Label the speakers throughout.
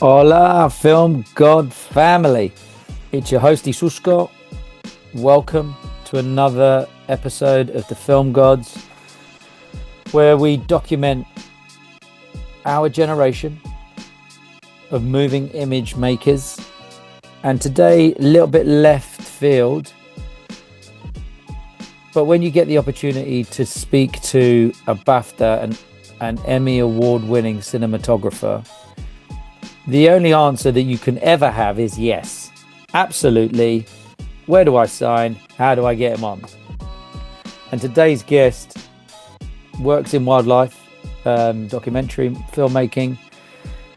Speaker 1: Hola, Film God family. It's your host, Isusko. Welcome to another episode of the Film Gods, where we document our generation of moving image makers. And today, a little bit left field, but when you get the opportunity to speak to a BAFTA and an Emmy award-winning cinematographer, the only answer that you can ever have is yes, absolutely. Where do I sign? How do I get him on? And today's guest works in wildlife, documentary filmmaking,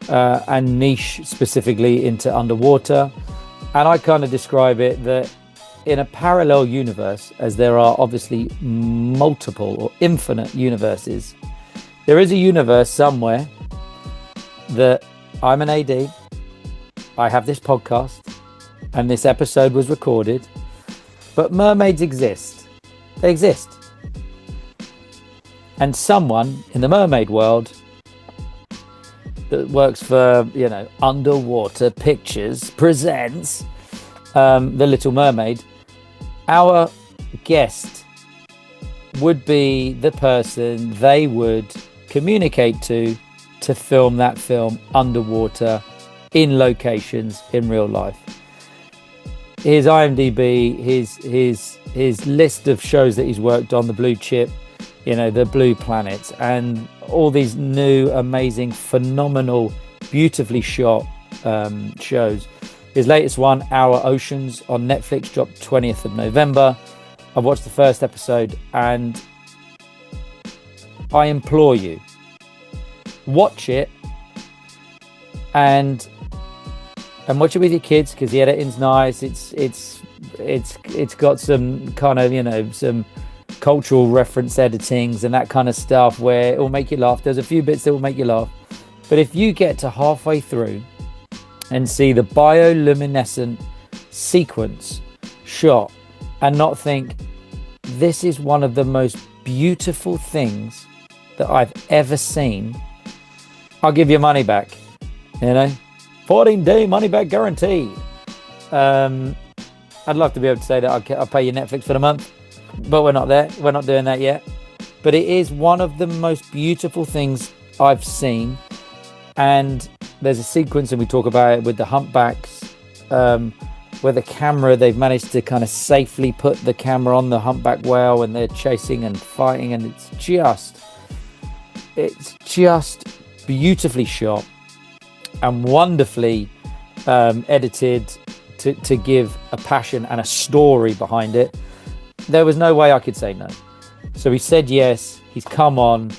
Speaker 1: and niche specifically into underwater. And I kind of describe it that in a parallel universe, as there are obviously multiple or infinite universes, there is a universe somewhere that I'm an AD, I have this podcast, and this episode was recorded, but mermaids exist. They exist. And someone in the mermaid world that works for, Underwater Pictures presents The Little Mermaid. Our guest would be the person they would communicate to film that film underwater in locations in real life. His IMDb, his list of shows that he's worked on, the Blue Chip, the Blue Planets, and all these new, amazing, phenomenal, beautifully shot shows. His latest one, Our Oceans, on Netflix, dropped 20th of November. I watched the first episode and I implore you, watch it and watch it with your kids, because the editing's nice. It's got some kind of some cultural reference editings and that kind of stuff where it will make you laugh. There's a few bits that will make you laugh, but if you get to halfway through and see the bioluminescent sequence shot and not think, this is one of the most beautiful things that I've ever seen, I'll give you money back, 14-day money back guaranteed. I'd love to be able to say that I'll pay you Netflix for the month, but we're not there. We're not doing that yet. But it is one of the most beautiful things I've seen. And there's a sequence, and we talk about it, with the humpbacks, where the camera, they've managed to kind of safely put the camera on the humpback whale and they're chasing and fighting, and it's just beautifully shot and wonderfully edited to give a passion and a story behind it. There was no way I could say no. So he said yes. He's come on,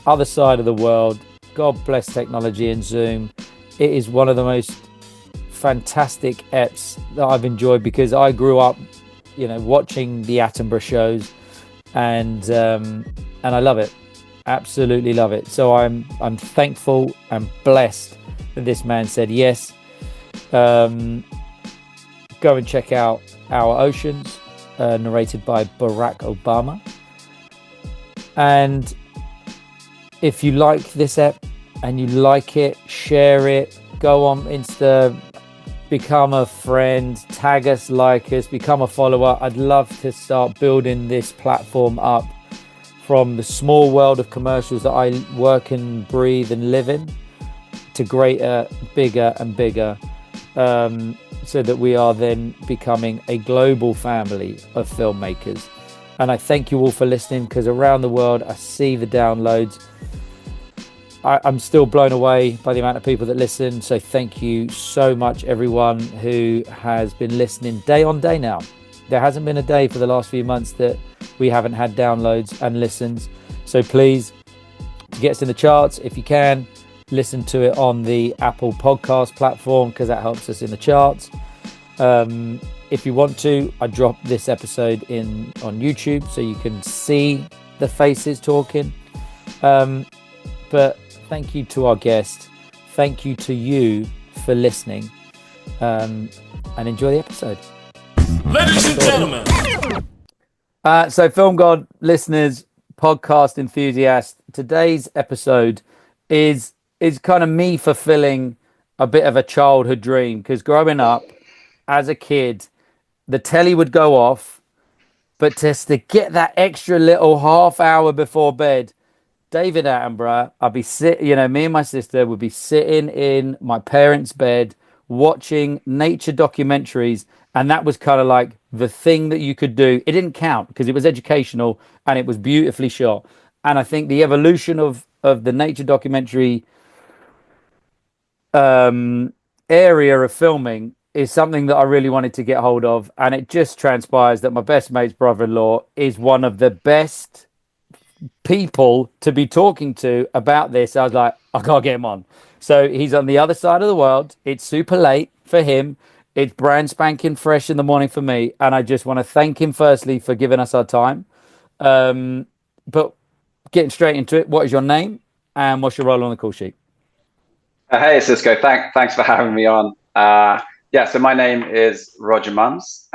Speaker 1: other side of the world. God bless technology and Zoom. It is one of the most fantastic eps that I've enjoyed, because I grew up, watching the Attenborough shows, and I love it. Absolutely love it. So I'm thankful and blessed that this man said yes. Go and check out Our Oceans, narrated by Barack Obama. And if you like this ep and you like it, share it, go on Insta, become a friend, tag us, like us, become a follower. I'd love to start building this platform up from the small world of commercials that I work and breathe and live in to greater, bigger and bigger, so that we are then becoming a global family of filmmakers. And I thank you all for listening, because around the world I see the downloads. I'm still blown away by the amount of people that listen. So thank you so much, everyone who has been listening day on day now. There hasn't been a day for the last few months that we haven't had downloads and listens. So please, to get us in the charts, if you can, listen to it on the Apple podcast platform, because that helps us in the charts. If you want to, I drop this episode on YouTube so you can see the faces talking. But thank you to our guest. Thank you to you for listening, and enjoy the episode.
Speaker 2: Ladies and gentlemen.
Speaker 1: So Film God listeners, podcast enthusiasts, today's episode is kind of me fulfilling a bit of a childhood dream because growing up as a kid, the telly would go off, but just to get that extra little half hour before bed, David Attenborough, I'd be me and my sister would be sitting in my parents' bed watching nature documentaries. And that was kind of like the thing that you could do. It didn't count because it was educational and it was beautifully shot. And I think the evolution of the nature documentary area of filming is something that I really wanted to get hold of. And it just transpires that my best mate's brother-in-law is one of the best people to be talking to about this. I was like, I gotta get him on. So he's on the other side of the world. It's super late for him. It's brand spanking fresh in the morning for me. And I just want to thank him firstly for giving us our time. But getting straight into it, what is your name and what's your role on the call sheet?
Speaker 3: Hey, Cisco. Thanks for having me on. Yeah, so my name is Roger Munns.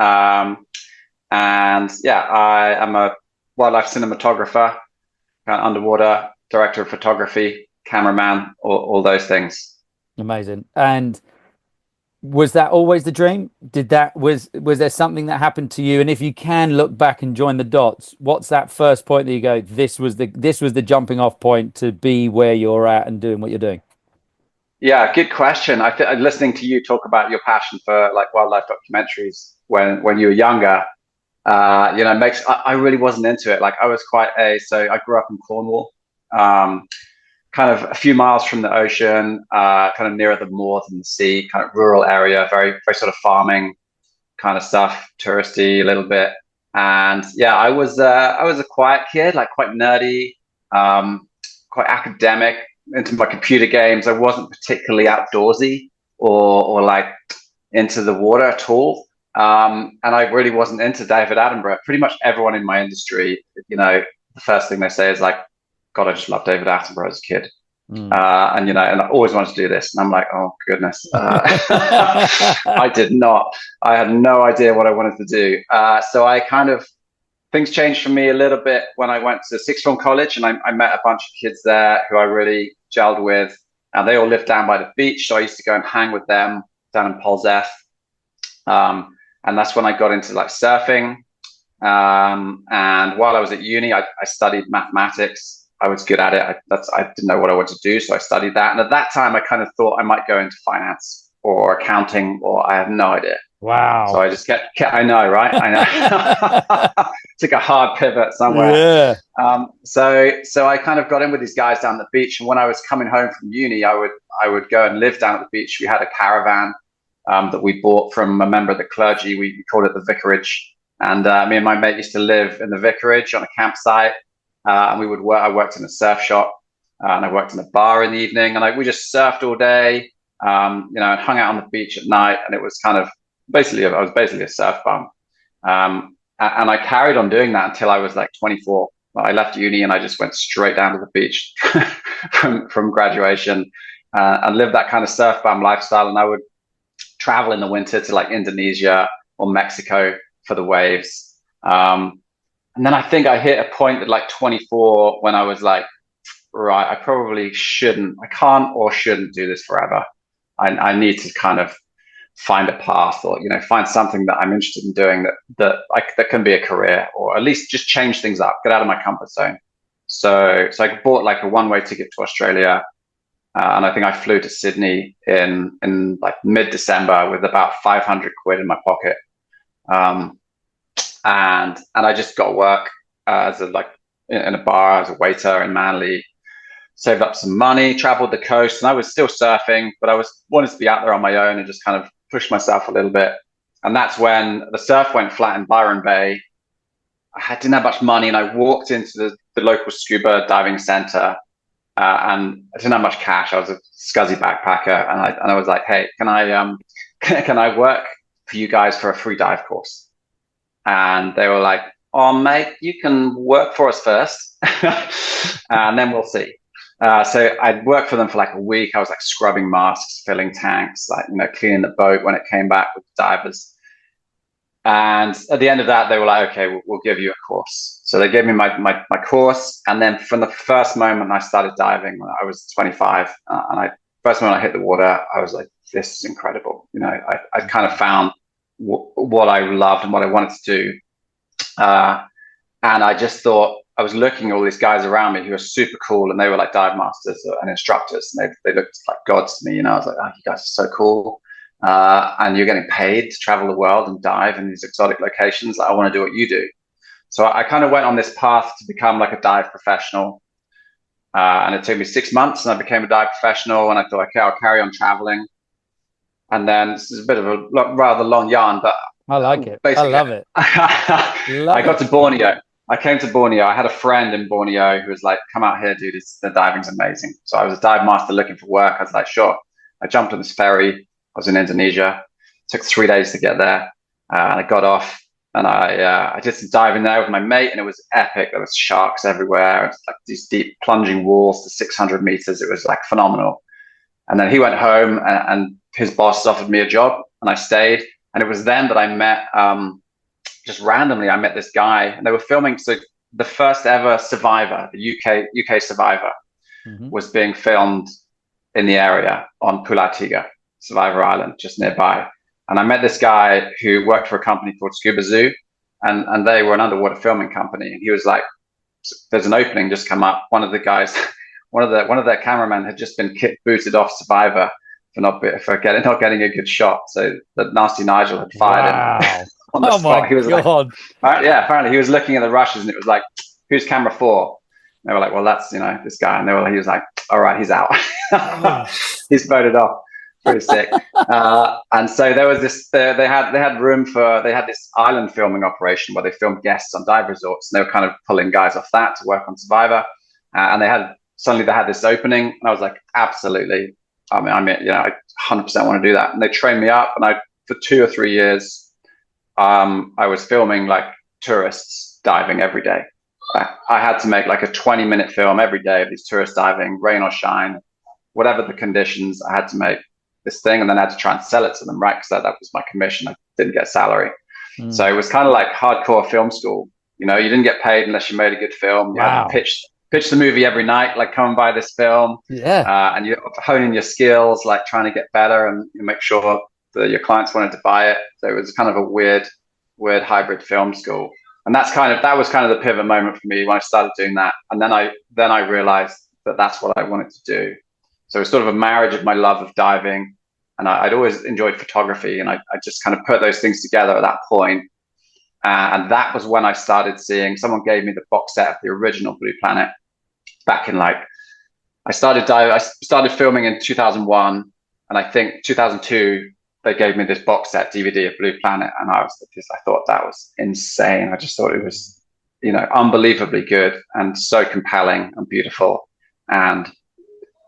Speaker 3: And yeah, I am a wildlife cinematographer, underwater director of photography, cameraman, all those things.
Speaker 1: Amazing. And was that always the dream? Was there something that happened to you? And if you can look back and join the dots, what's that first point that you go, this was the jumping off point to be where you're at and doing what you're doing?
Speaker 3: Yeah, good question. Listening to you talk about your passion for like wildlife documentaries when you were younger, I really wasn't into it. Like so I grew up in Cornwall, kind of a few miles from the ocean, kind of nearer the moor than the sea, kind of rural area, very, very sort of farming kind of stuff, touristy a little bit. And yeah, I was a quiet kid, like quite nerdy, quite academic, into my computer games. I wasn't particularly outdoorsy or like into the water at all. And I really wasn't into David Attenborough. Pretty much everyone in my industry, the first thing they say is like, God, I just love David Attenborough as a kid. And I always wanted to do this. And I'm like, oh goodness. I did not. I had no idea what I wanted to do. So things changed for me a little bit when I went to sixth form college, and I met a bunch of kids there who I really gelled with. And they all lived down by the beach. So I used to go and hang with them down in Polzeath. And that's when I got into like surfing. And while I was at uni, I studied mathematics. I was good at it. I didn't know what I wanted to do, so I studied that. And at that time, I kind of thought I might go into finance or accounting, or I have no idea.
Speaker 1: Wow.
Speaker 3: So I just kept I know, right? I know. Took a hard pivot somewhere.
Speaker 1: Yeah.
Speaker 3: So I kind of got in with these guys down the beach. And when I was coming home from uni, I would go and live down at the beach. We had a caravan that we bought from a member of the clergy. We called it the vicarage. And me and my mate used to live in the vicarage on a campsite. And I worked in a surf shop, and I worked in a bar in the evening, and we just surfed all day, and hung out on the beach at night. And it was kind of I was basically a surf bum. And I carried on doing that until I was like 24. I left uni and I just went straight down to the beach from graduation, and lived that kind of surf bum lifestyle. And I would travel in the winter to like Indonesia or Mexico for the waves. And then I think I hit a point at like 24 when I was like, right, I probably can't or shouldn't do this forever. I need to kind of find a path, or, find something that I'm interested in doing that can be a career, or at least just change things up, get out of my comfort zone. So I bought like a one-way ticket to Australia. And I think I flew to Sydney in like mid-December with about 500 quid in my pocket. And I just got work in a bar as a waiter in Manly, saved up some money, traveled the coast, and I was still surfing, but I wanted to be out there on my own and just kind of push myself a little bit. And that's when the surf went flat in Byron Bay. I didn't have much money, and I walked into the local scuba diving center, and I didn't have much cash. I was a scuzzy backpacker, and I was like, hey, can I work for you guys for a free dive course? And they were like, oh, mate, you can work for us first, and then we'll see. So I'd worked for them for like a week. I was like scrubbing masks, filling tanks, cleaning the boat when it came back with the divers. And at the end of that, they were like, okay, we'll give you a course. So they gave me my course. And then from the first moment I started diving, when I was 25, first moment I hit the water, I was like, is incredible. You know, I kind of found what I loved and what I wanted to do. And I just thought, I was looking at all these guys around me who were super cool, and they were like dive masters and instructors, and they looked like gods to me. You know, I was like, oh, you guys are so cool. And you're getting paid to travel the world and dive in these exotic locations. Like, I want to do what you do. So I kind of went on this path to become like a dive professional. And it took me 6 months, and I became a dive professional. And I thought, okay, I'll carry on traveling. And then this is a bit of a rather long yarn, but
Speaker 1: I like it. I love it.
Speaker 3: I got to Borneo. I came to Borneo. I had a friend in Borneo who was like, come out here, dude. The diving's amazing. So I was a dive master looking for work. I was like, sure. I jumped on this ferry. I was in Indonesia. It took 3 days to get there. And I got off, and I did some diving there with my mate, and it was epic. There was sharks everywhere. It was like these deep plunging walls to 600 meters. It was like phenomenal. And then he went home, and his boss offered me a job, and I stayed. And it was then that I met, just randomly, I met this guy, and they were filming. So the first ever Survivor, the UK Survivor, was being filmed in the area on Pulau Tiga, Survivor Island, just nearby. And I met this guy who worked for a company called Scuba Zoo, and they were an underwater filming company. And he was like, "There's an opening just come up." One of the guys, one of their cameramen had just been booted off Survivor for not getting a good shot. So the Nasty Nigel had fired him on the spot. He was God. Like, yeah, apparently he was looking at the rushes, and it was like, "Who's camera 4?" And they were like, "Well, that's, you know, this guy." And he was like, "All right, he's out." He's voted off. Pretty sick. And so there was this. They had this island filming operation where they filmed guests on dive resorts, and they were kind of pulling guys off that to work on Survivor. And they had this opening, and I was like, absolutely. I mean, you know, I 100% want to do that. And they trained me up, and for 2 or 3 years, I was filming like tourists diving every day. I had to make like a 20-minute film every day of these tourists diving, rain or shine, whatever the conditions. I had to make this thing, and then I had to try and sell it to them, right? Because that was my commission. I didn't get salary. So it was kind of like hardcore film school. You know, you didn't get paid unless you made a good film. You had to pitch the movie every night, like, come and buy this film. And you're honing your skills, like trying to get better, and you make sure that your clients wanted to buy it. So it was kind of a weird hybrid film school. And that was kind of the pivot moment for me when I started doing that. And then I realized that that's what I wanted to do. So it was sort of a marriage of my love of diving, and I'd always enjoyed photography, and I just kind of put those things together at that point. And that was when I started seeing, someone gave me the box set of the original Blue Planet back in I started filming in 2001, and I think 2002, they gave me this box set DVD of Blue Planet, and I thought that was insane. I just thought it was, you know, unbelievably good and so compelling and beautiful. And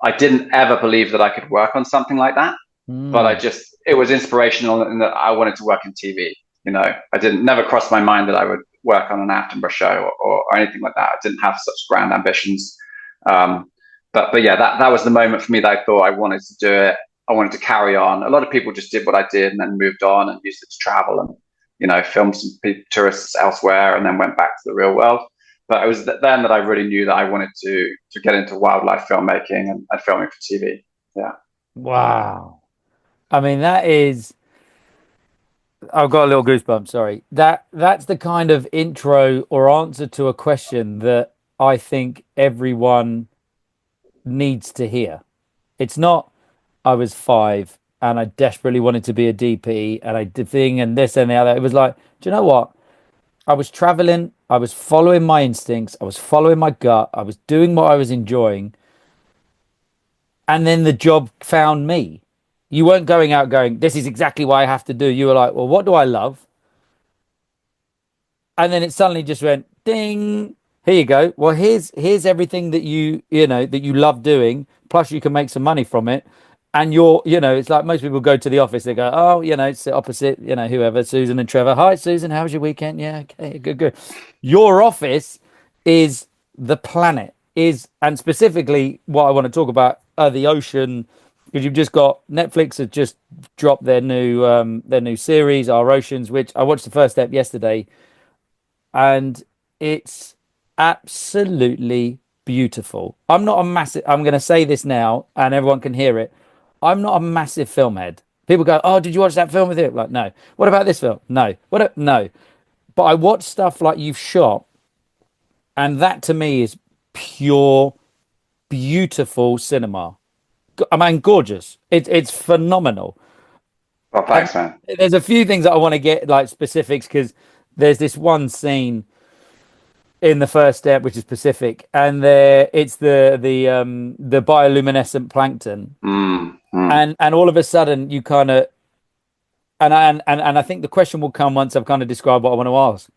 Speaker 3: I didn't ever believe that I could work on something like that, but it was inspirational, in that I wanted to work in TV. You know, never crossed my mind that I would work on an Attenborough show or anything like that. I didn't have such grand ambitions. But yeah, that was the moment for me that I thought I wanted to do it. I wanted to carry on. A lot of people just did what I did and then moved on and used it to travel and, you know, film some tourists elsewhere and then went back to the real world. But it was then that I really knew that I wanted to get into wildlife filmmaking and filming for TV. Yeah.
Speaker 1: Wow. I mean, I've got a little goosebump. Sorry. That's the kind of intro or answer to a question that I think everyone needs to hear. It's not, I was 5 and I desperately wanted to be a DP and I did thing and this and the other. It was like, do you know what? I was traveling. I was following my instincts. I was following my gut. I was doing what I was enjoying. And then the job found me. You weren't going out going, this is exactly what I have to do. You were like, well, what do I love? And then it suddenly just went, ding. Here you go. Well, here's everything that you love doing. Plus you can make some money from it. And it's like most people go to the office. They go, oh, it's the opposite, whoever, Susan and Trevor. Hi, Susan. How was your weekend? Yeah. Okay. Good. Your office is the planet and specifically what I want to talk about are the ocean, because you've just got Netflix has just dropped their new series, Our Oceans, which I watched the first step yesterday. And it's absolutely beautiful. I'm going to say this now and everyone can hear it. I'm not a massive film head. People go, "Oh, did you watch that film with it?" Like, no. What about this film? No. No. But I watch stuff like you've shot, and that to me is pure, beautiful cinema. I mean, gorgeous. It's phenomenal.
Speaker 3: Well,
Speaker 1: And
Speaker 3: thanks, man.
Speaker 1: there's a few things that I want to get like specifics because there's this one scene in the first step which is Pacific, and there it's the bioluminescent plankton, and all of a sudden you kind of and I think the question will come once I've kind of described what I want to ask.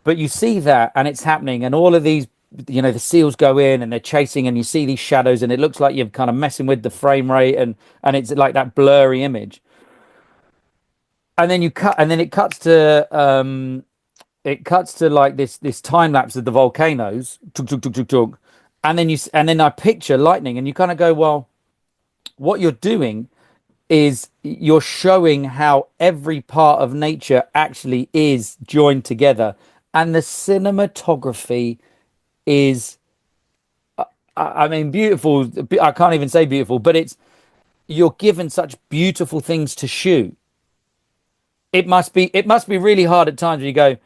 Speaker 1: But you see that, and it's happening, and all of these, the seals go in and they're chasing, and you see these shadows, and it looks like you're kind of messing with the frame rate, and it's like that blurry image. And then you cut, and then it cuts to like this time lapse of the volcanoes, tuk, tuk, tuk, tuk, tuk. And then I picture lightning, and you kind of go, well, what you're doing is you're showing how every part of nature actually is joined together, and the cinematography is, I mean, beautiful. I can't even say beautiful, but you're given such beautiful things to shoot. It must be really hard at times when you go,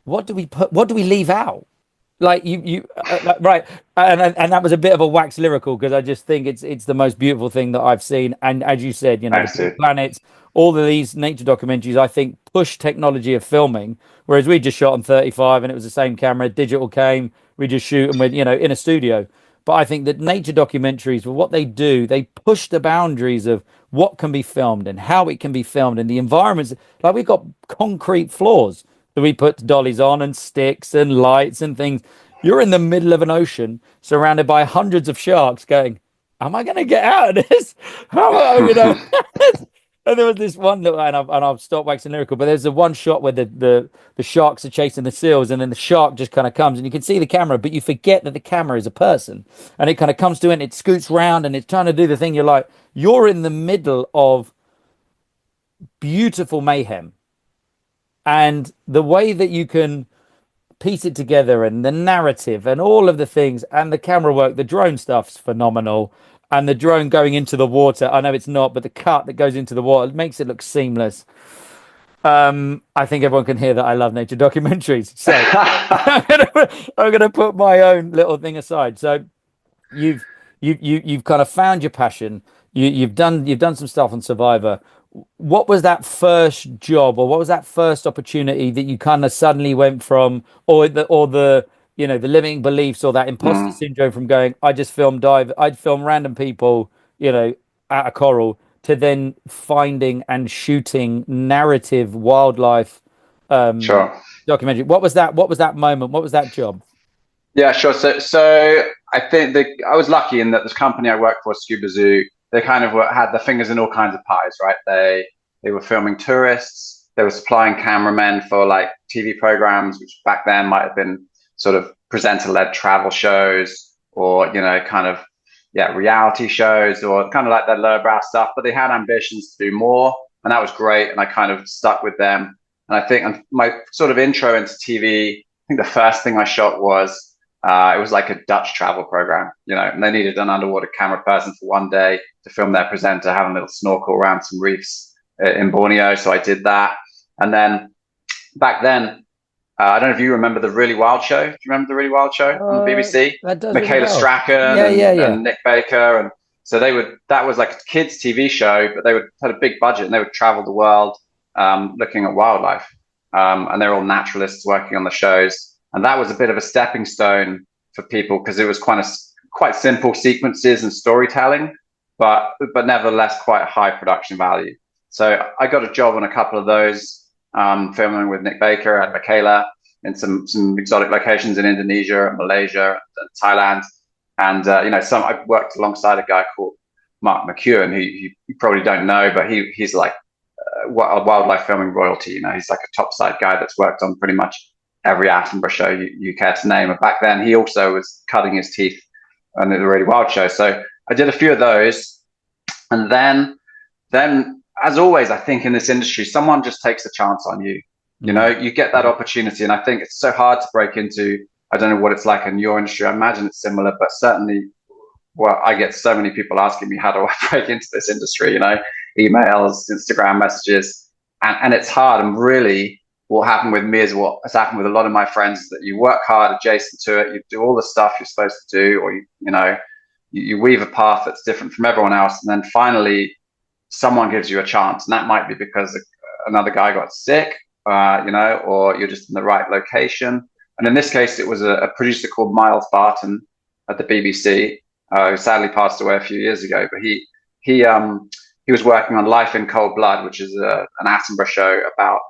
Speaker 1: what do we leave out? Like right, and that was a bit of a wax lyrical because I just think it's the most beautiful thing that I've seen. And as you said,
Speaker 3: Thanks,
Speaker 1: the Blue
Speaker 3: dude.
Speaker 1: planets, all of these nature documentaries, I think push technology of filming, whereas we just shot on 35 and it was the same camera, digital came, we just shoot and we're in a studio. But I think that nature documentaries, well, what they do, they push the boundaries of what can be filmed and how it can be filmed and the environments. Like we've got concrete floors that we put dollies on and sticks and lights and things. You're in the middle of an ocean surrounded by hundreds of sharks going, am I going to get out of this? How, And there was this one that, and I'll stop waxing lyrical, but there's the one shot where the sharks are chasing the seals, and then the shark just kind of comes, and you can see the camera, but you forget that the camera is a person, and it kind of comes to it, and it scoots round, and it's trying to do the thing. You're like, you're in the middle of beautiful mayhem, and the way that you can piece it together, and the narrative, and all of the things, and the camera work, the drone stuff's phenomenal. And the drone going into the water, I know it's not, but the cut that goes into the water makes it look seamless. I think everyone can hear that I love nature documentaries. So I'm gonna put my own little thing aside. So you've you've kind of found your passion. You've done some stuff on Survivor. What was that first job, or what was that first opportunity that you kind of suddenly went from, or the the limiting beliefs or that imposter syndrome from going, I'd film random people, at a coral, to then finding and shooting narrative wildlife
Speaker 3: Sure.
Speaker 1: documentary. What was that moment? What was that job?
Speaker 3: Yeah, sure. So I think I was lucky in that this company I worked for, Scuba Zoo, they kind of had their fingers in all kinds of pies, right? They were filming tourists. They were supplying cameramen for like TV programs, which back then might have been sort of presenter-led travel shows, or kind of reality shows, or kind of like that lowbrow stuff. But they had ambitions to do more, and that was great. And I kind of stuck with them. And I think my sort of intro into TV, I think the first thing I shot was it was like a Dutch travel program, and they needed an underwater camera person for one day to film their presenter having a little snorkel around some reefs in Borneo. So I did that. And then back then, I don't know if you remember the Really Wild Show. Do you remember the Really Wild Show on the BBC?
Speaker 1: That does
Speaker 3: Michaela
Speaker 1: well.
Speaker 3: Strachan and Nick Baker. And so that was like a kids' TV show, but had a big budget, and they would travel the world looking at wildlife. And they're all naturalists working on the shows. And that was a bit of a stepping stone for people because it was quite simple sequences and storytelling, but nevertheless quite high production value. So I got a job on a couple of those, filming with Nick Baker and Michaela in some exotic locations in Indonesia and Malaysia and Thailand. And I worked alongside a guy called Mark McEwen, who you probably don't know, but he's like a wildlife filming royalty. He's like a topside guy that's worked on pretty much every Attenborough show you care to name. And back then, he also was cutting his teeth on the Really Wild Show. So I did a few of those, and then as always, I think in this industry, someone just takes a chance on you. You get that opportunity, and I think it's so hard to break into. I don't know what it's like in your industry. I imagine it's similar, but certainly well, I get so many people asking me, how do I break into this industry? You know, emails, Instagram messages, and it's hard. And really, what happened with me is what has happened with a lot of my friends, is that you work hard adjacent to it, you do all the stuff you're supposed to do, or you weave a path that's different from everyone else, and then finally someone gives you a chance, and that might be because another guy got sick, or you're just in the right location. And in this case, it was a producer called Miles Barton at the BBC, who sadly passed away a few years ago. But he was working on Life in Cold Blood, which is an Attenborough show about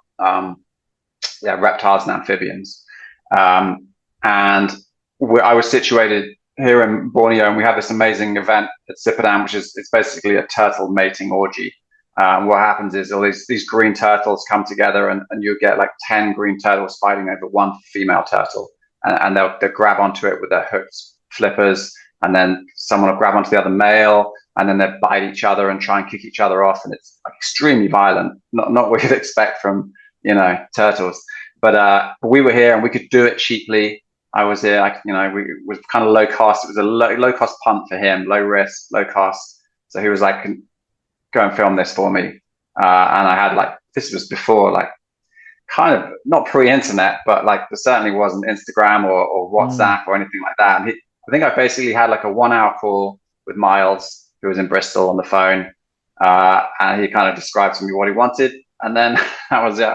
Speaker 3: reptiles and amphibians. And I was situated here in Borneo, and we have this amazing event at Sipadan, which is it's basically a turtle mating orgy. What happens is all these green turtles come together, and you get like 10 green turtles fighting over one female turtle, and they'll grab onto it with their hooked flippers, and then someone will grab onto the other male, and then they bite each other and try and kick each other off, and it's like extremely violent, not what you'd expect from turtles. But we were here and we could do it cheaply. I was here, it was kind of low cost. It was a low cost punt for him, low risk, low cost. So he was like, go and film this for me. And I had this was before kind of not pre-internet, but there certainly wasn't Instagram or WhatsApp or anything like that. And I think I basically had a 1 hour call with Miles, who was in Bristol, on the phone. And he kind of described to me what he wanted. And then that was it,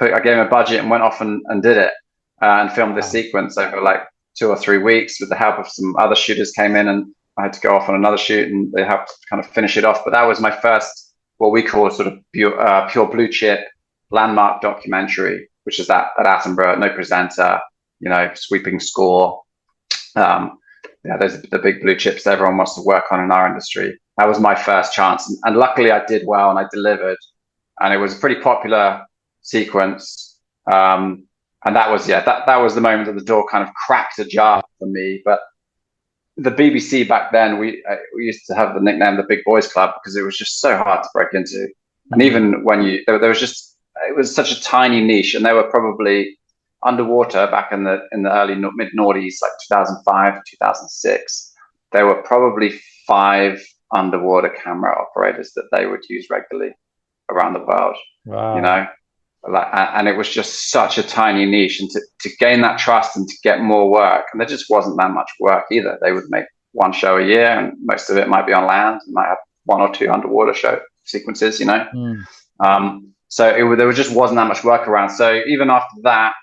Speaker 3: I gave him a budget and went off and did it. And filmed this sequence over 2 or 3 weeks with the help of some other shooters came in, and I had to go off on another shoot, and they helped kind of finish it off. But that was my first, what we call sort of pure blue chip landmark documentary, which is that at Attenborough, no presenter, sweeping score. Those are the big blue chips that everyone wants to work on in our industry. That was my first chance. And luckily I did well and I delivered. And it was a pretty popular sequence. And that was that was the moment that the door kind of cracked ajar for me. But the BBC back then, we used to have the nickname the Big Boys Club, because it was just so hard to break into. And even when there was it was such a tiny niche, and they were probably underwater back in the early mid noughties, 2005 to 2006. There were probably 5 underwater camera operators that they would use regularly around the world.
Speaker 1: Wow.
Speaker 3: And it was just such a tiny niche, and to gain that trust and to get more work, and there just wasn't that much work either. They would make 1 show a year, and most of it might be on land, and might have 1 or 2 underwater show sequences, So there just wasn't that much work around. So even after that,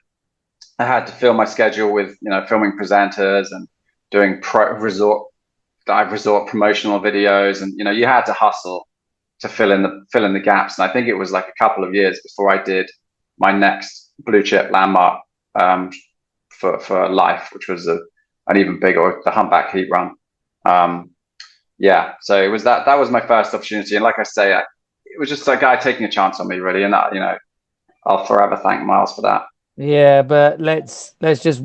Speaker 3: I had to fill my schedule with filming presenters and doing dive resort promotional videos, and you had to hustle to fill in the gaps. And I think it was a couple of years before I did my next blue chip landmark for Life, which was an even bigger, the Humpback Heat Run. So it was that was my first opportunity. And like I say, it was just a guy taking a chance on me, really. And I'll forever thank Miles for that.
Speaker 1: Yeah, but let's just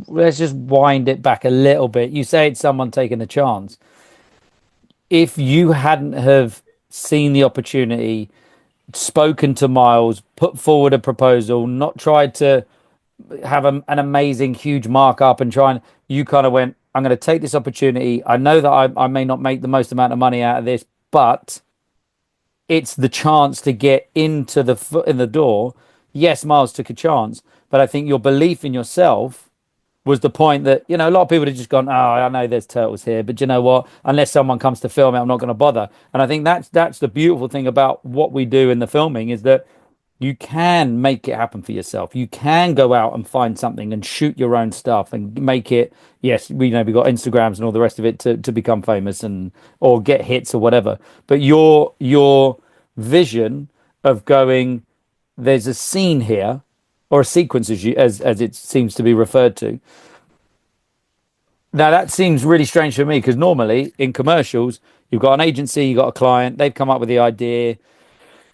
Speaker 1: wind it back a little bit. You say it's someone taking a chance. If you hadn't have seen the opportunity, spoken to Miles, put forward a proposal, not tried to have an amazing huge markup and you kind of went, I'm going to take this opportunity. I know that I may not make the most amount of money out of this, but it's the chance to get into the foot in the door. Yes, Miles took a chance, but I think your belief in yourself was the point that, a lot of people have just gone, oh, I know there's turtles here, but you know what? Unless someone comes to film it, I'm not going to bother. And I think that's the beautiful thing about what we do in the filming, is that you can make it happen for yourself. You can go out and find something and shoot your own stuff and make it. Yes, we got Instagrams and all the rest of it to become famous or get hits or whatever. But your vision of going, there's a scene here, or a sequence as it seems to be referred to. Now that seems really strange for me, because normally in commercials, you've got an agency, you've got a client, they've come up with the idea,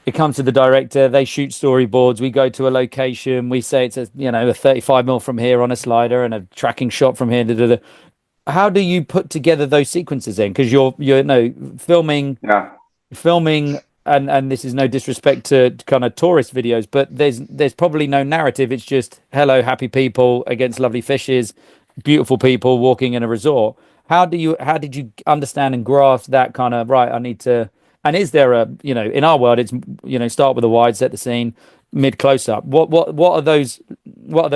Speaker 1: it comes to the director, they shoot storyboards, we go to a location, we say it's a 35mm from here on a slider and a tracking shot from here. How do you put together those sequences then? Because you're filming. And this is no disrespect to kind of tourist videos, but there's probably no narrative. It's just, hello, happy people against lovely fishes, beautiful people walking in a resort. how did you understand and grasp that kind of, right, I need to, and is there a, in our world, it's, start with a wide, set the scene, mid close up. What are those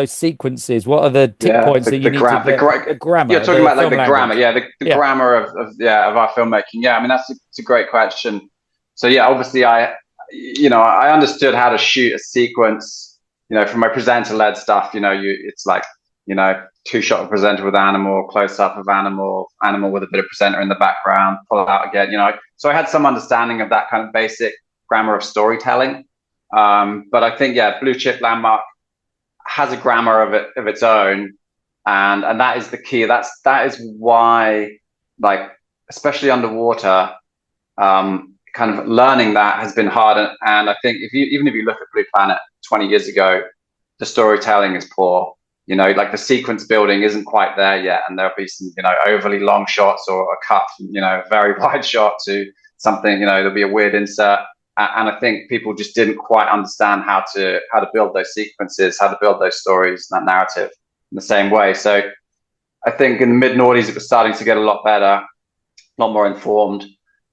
Speaker 1: sequences? What are the tick
Speaker 3: Yeah,
Speaker 1: points that you need to get? The
Speaker 3: you're
Speaker 1: grammar,
Speaker 3: talking
Speaker 1: the
Speaker 3: about like
Speaker 1: film
Speaker 3: the grammar,
Speaker 1: language.
Speaker 3: yeah, the
Speaker 1: Yeah.
Speaker 3: grammar of our filmmaking. Yeah, I mean it's a great question. So yeah, obviously I understood how to shoot a sequence. From my presenter-led stuff, it's like two-shot presenter with animal, close-up of animal with a bit of presenter in the background, pull it out again. So I had some understanding of that kind of basic grammar of storytelling. But I think Blue Chip Landmark has a grammar of its own, and that is the key. That is why, like, especially underwater, kind of learning that has been hard. And I think even if you look at Blue Planet 20 years ago, the storytelling is poor. Like the sequence building isn't quite there yet, and there'll be some overly long shots or a cut from a very wide shot to something. There'll be a weird insert. And I think people just didn't quite understand how to build those sequences, how to build those stories, that narrative in the same way. So I think in the mid noughties, it was starting to get a lot better, a lot more informed,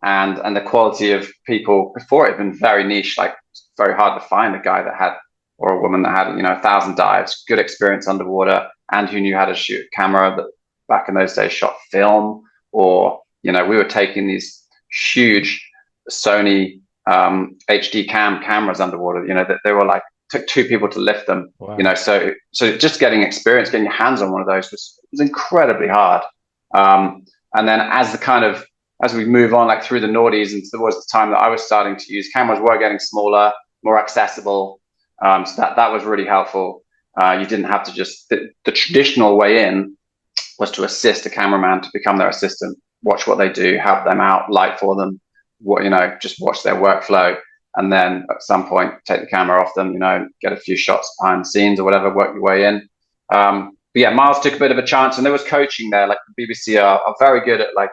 Speaker 3: and the quality of people before it had been very niche. Like it's very hard to find a guy that had, or a woman that had 1,000 dives, good experience underwater, and who knew how to shoot a camera that back in those days shot film, or we were taking these huge Sony HD cameras underwater. That they were like, took two people to lift them.
Speaker 1: Wow.
Speaker 3: So just getting experience, getting your hands on one of those was incredibly hard. And then as we move on, like through the noughties, and towards the time that I was starting to use cameras, were getting smaller, more accessible. So that was really helpful. You didn't have to just the traditional way in was to assist a cameraman, to become their assistant, watch what they do, help them out, light for them, just watch their workflow, and then at some point take the camera off them, get a few shots behind the scenes or whatever, work your way in. But yeah, Miles took a bit of a chance, and there was coaching there. Like the BBC are very good at like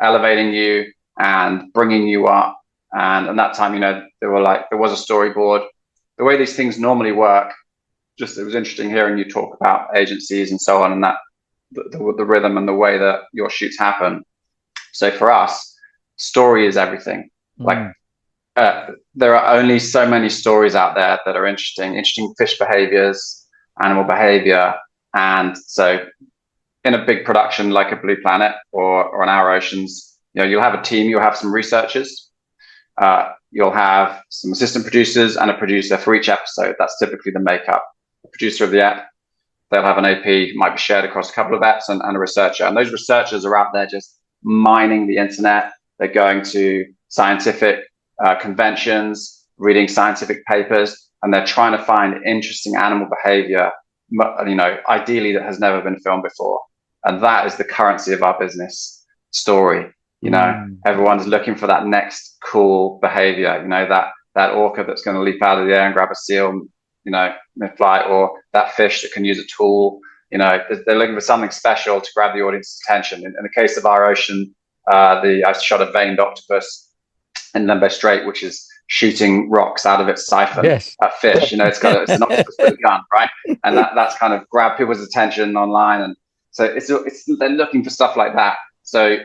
Speaker 3: elevating you and bringing you up. And at that time, there was a storyboard. The way these things normally work, it was interesting hearing you talk about agencies and so on, and that the rhythm and the way that your shoots happen. So for us, story is everything. Like there are only so many stories out there that are interesting fish behaviors, animal behavior. And so in a big production like a Blue Planet or an Our Oceans, you'll have a team, you'll have some researchers, you'll have some assistant producers and a producer for each episode. That's typically the makeup. The producer of the app, they'll have an AP, might be shared across a couple of apps, and a researcher. And those researchers are out there just mining the internet. They're going to scientific conventions, reading scientific papers, and they're trying to find interesting animal behavior, ideally that has never been filmed before. And that is the currency of our business story. Everyone's looking for that next cool behavior, that orca that's going to leap out of the air and grab a seal, mid-flight, or that fish that can use a tool. They're looking for something special to grab the audience's attention. In the case of Our Ocean, I shot a veined octopus in Limbo Strait, which is shooting rocks out of its siphon at fish. It's an octopus with a gun, right? And that's kind of grabbed people's attention online. And so they're looking for stuff like that. So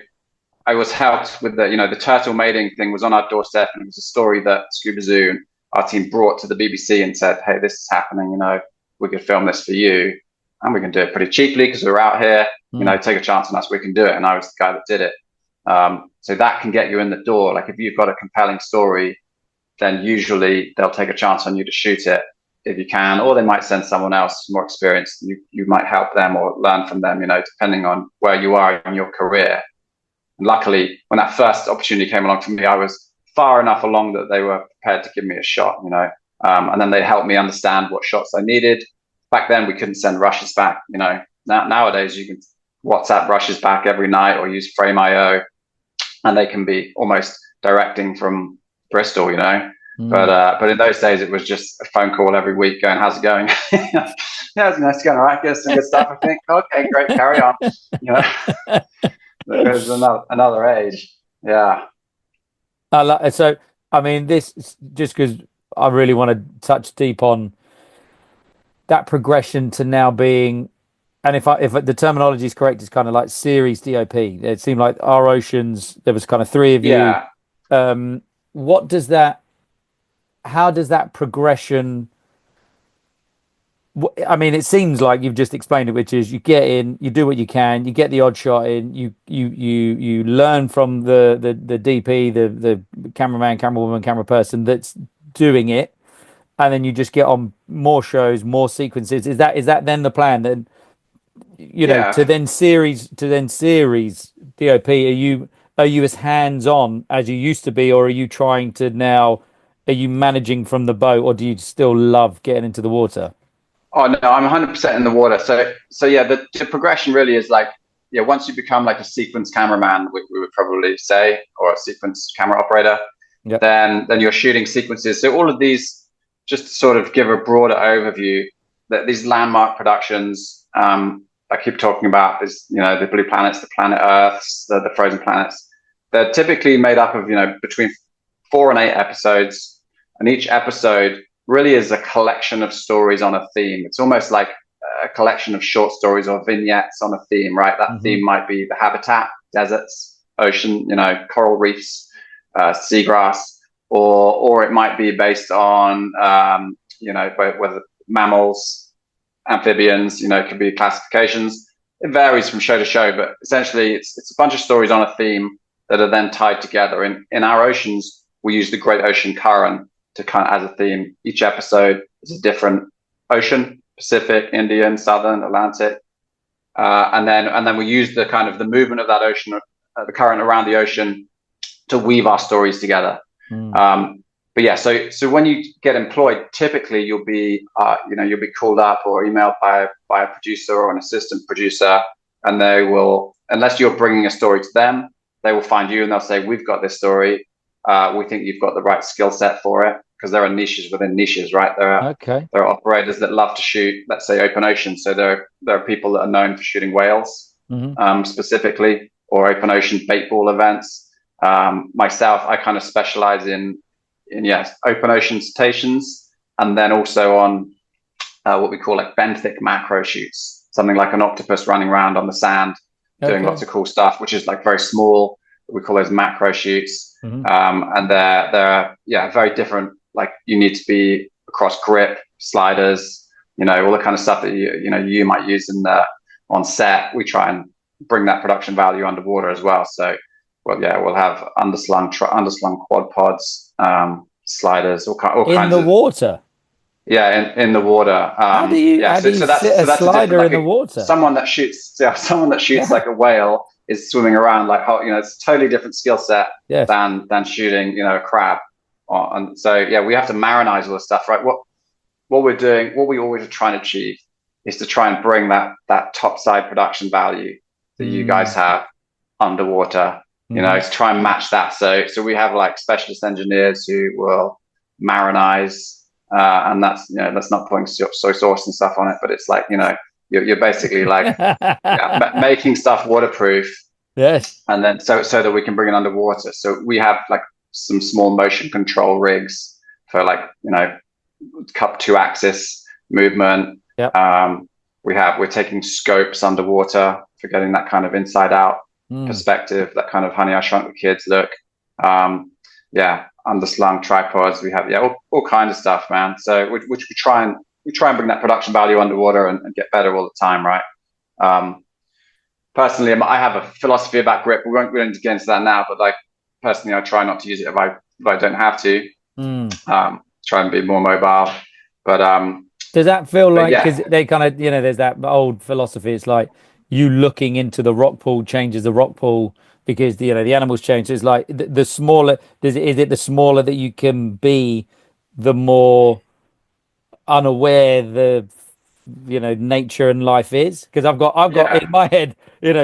Speaker 3: I was helped with the turtle mating thing was on our doorstep, and it was a story that Scuba Zoo, our team, brought to the BBC and said, hey, this is happening, we could film this for you, and we can do it pretty cheaply because we're out here, take a chance on us, we can do it. And I was the guy that did it. So that can get you in the door. Like if you've got a compelling story, then usually they'll take a chance on you to shoot it if you can, or they might send someone else more experienced. You might help them or learn from them, depending on where you are in your career. And luckily, when that first opportunity came along for me, I was far enough along that they were prepared to give me a shot, and then they helped me understand what shots I needed. Back then, we couldn't send rushes back. Nowadays, you can WhatsApp rushes back every night or use Frame.io, and they can be almost directing from Bristol, But in those days, it was just a phone call every week going, how's it going? Yeah, it's nice, going all right, get some good stuff, I think. Okay, great, carry on. It was another age. Yeah.
Speaker 1: So, I mean, this just because I really want to touch deep on that progression to now being And if the terminology is correct, it's kind of like series DOP. It seemed like our oceans, there was kind of three of you. What does that, how does that progression, I mean, it seems like you've just explained it, which is you get in, you do what you can, you get the odd shot in, you learn from the DP, the cameraman, camerawoman, camera person that's doing it, and then you just get on more shows, more sequences. Is that then the plan? Then to then series DOP. Are you as hands on as you used to be, or are you trying to now? Are you managing from the boat, or do you still love getting into the water?
Speaker 3: Oh no, I'm 100% in the water. So yeah, the progression really is like, once you become like a sequence cameraman, we would probably say, or a sequence camera operator, then you're shooting sequences. So all of these, just to sort of give a broader overview, that these landmark productions I keep talking about is, the blue planets, the planet Earths, the frozen planets. They're typically made up of, between 4 and 8 episodes, and each episode really is a collection of stories on a theme. It's almost like a collection of short stories or vignettes on a theme, right? That theme might be the habitat, deserts, ocean, coral reefs, seagrass, or it might be based on, whether mammals, amphibians, it could be classifications. It varies from show to show, but essentially it's a bunch of stories on a theme that are then tied together. In our oceans, we use the Great Ocean Current to kind of as a theme. Each episode is a different ocean: Pacific, Indian, Southern, Atlantic, and then we use the kind of the movement of that ocean, the current around the ocean, to weave our stories together. But yeah, so when you get employed, typically you'll be called up or emailed by a producer or an assistant producer, and they will, unless you're bringing a story to them, they will find you and they'll say, "We've got this story. We think you've got the right skill set for it," because there are niches within niches, right? There are operators that love to shoot, let's say, open ocean. So there are people that are known for shooting whales, specifically, or open ocean bait ball events. Myself, I kind of specialize in open ocean cetaceans, and then also on what we call like benthic macro shoots, something like an octopus running around on the sand, doing lots of cool stuff, which is like very small. We call those macro shoots. And they're very different. Like, you need to be across grip, sliders, all the kind of stuff that you might use on set. We try and bring that production value underwater as well. So we'll have underslung quad pods, sliders, all kinds
Speaker 1: in the water.
Speaker 3: Yeah, in the water.
Speaker 1: How do you sit a slider in the water?
Speaker 3: Someone that shoots like a whale is swimming around like, it's a totally different skill set than shooting, a crab. And so we have to marinize all the stuff, right? What we're doing, what we always are trying to achieve, is to try and bring that topside production value that you guys have underwater. To try and match that. So we have like specialist engineers who will marinize, and that's not putting soy sauce and stuff on it, but it's like, you're basically like making stuff waterproof.
Speaker 1: Yes.
Speaker 3: And then so that we can bring it underwater. So we have like some small motion control rigs for like, cup 2-axis movement. We're taking scopes underwater for getting that kind of inside out perspective, that kind of Honey, I Shrunk the Kids look. Underslung tripods. We have all kinds of stuff, man. So which we try and bring that production value underwater and get better all the time, right? Personally, I have a philosophy about grip. We won't get into that now, but like personally, I try not to use it if I don't have to. Try and be more mobile. But
Speaker 1: does that feel like, because they kind of, there's that old philosophy, it's like you looking into the rock pool changes the rock pool, because the animals change. So it's like the smaller, is it the smaller that you can be, the more unaware the nature and life is? Because I've got in my head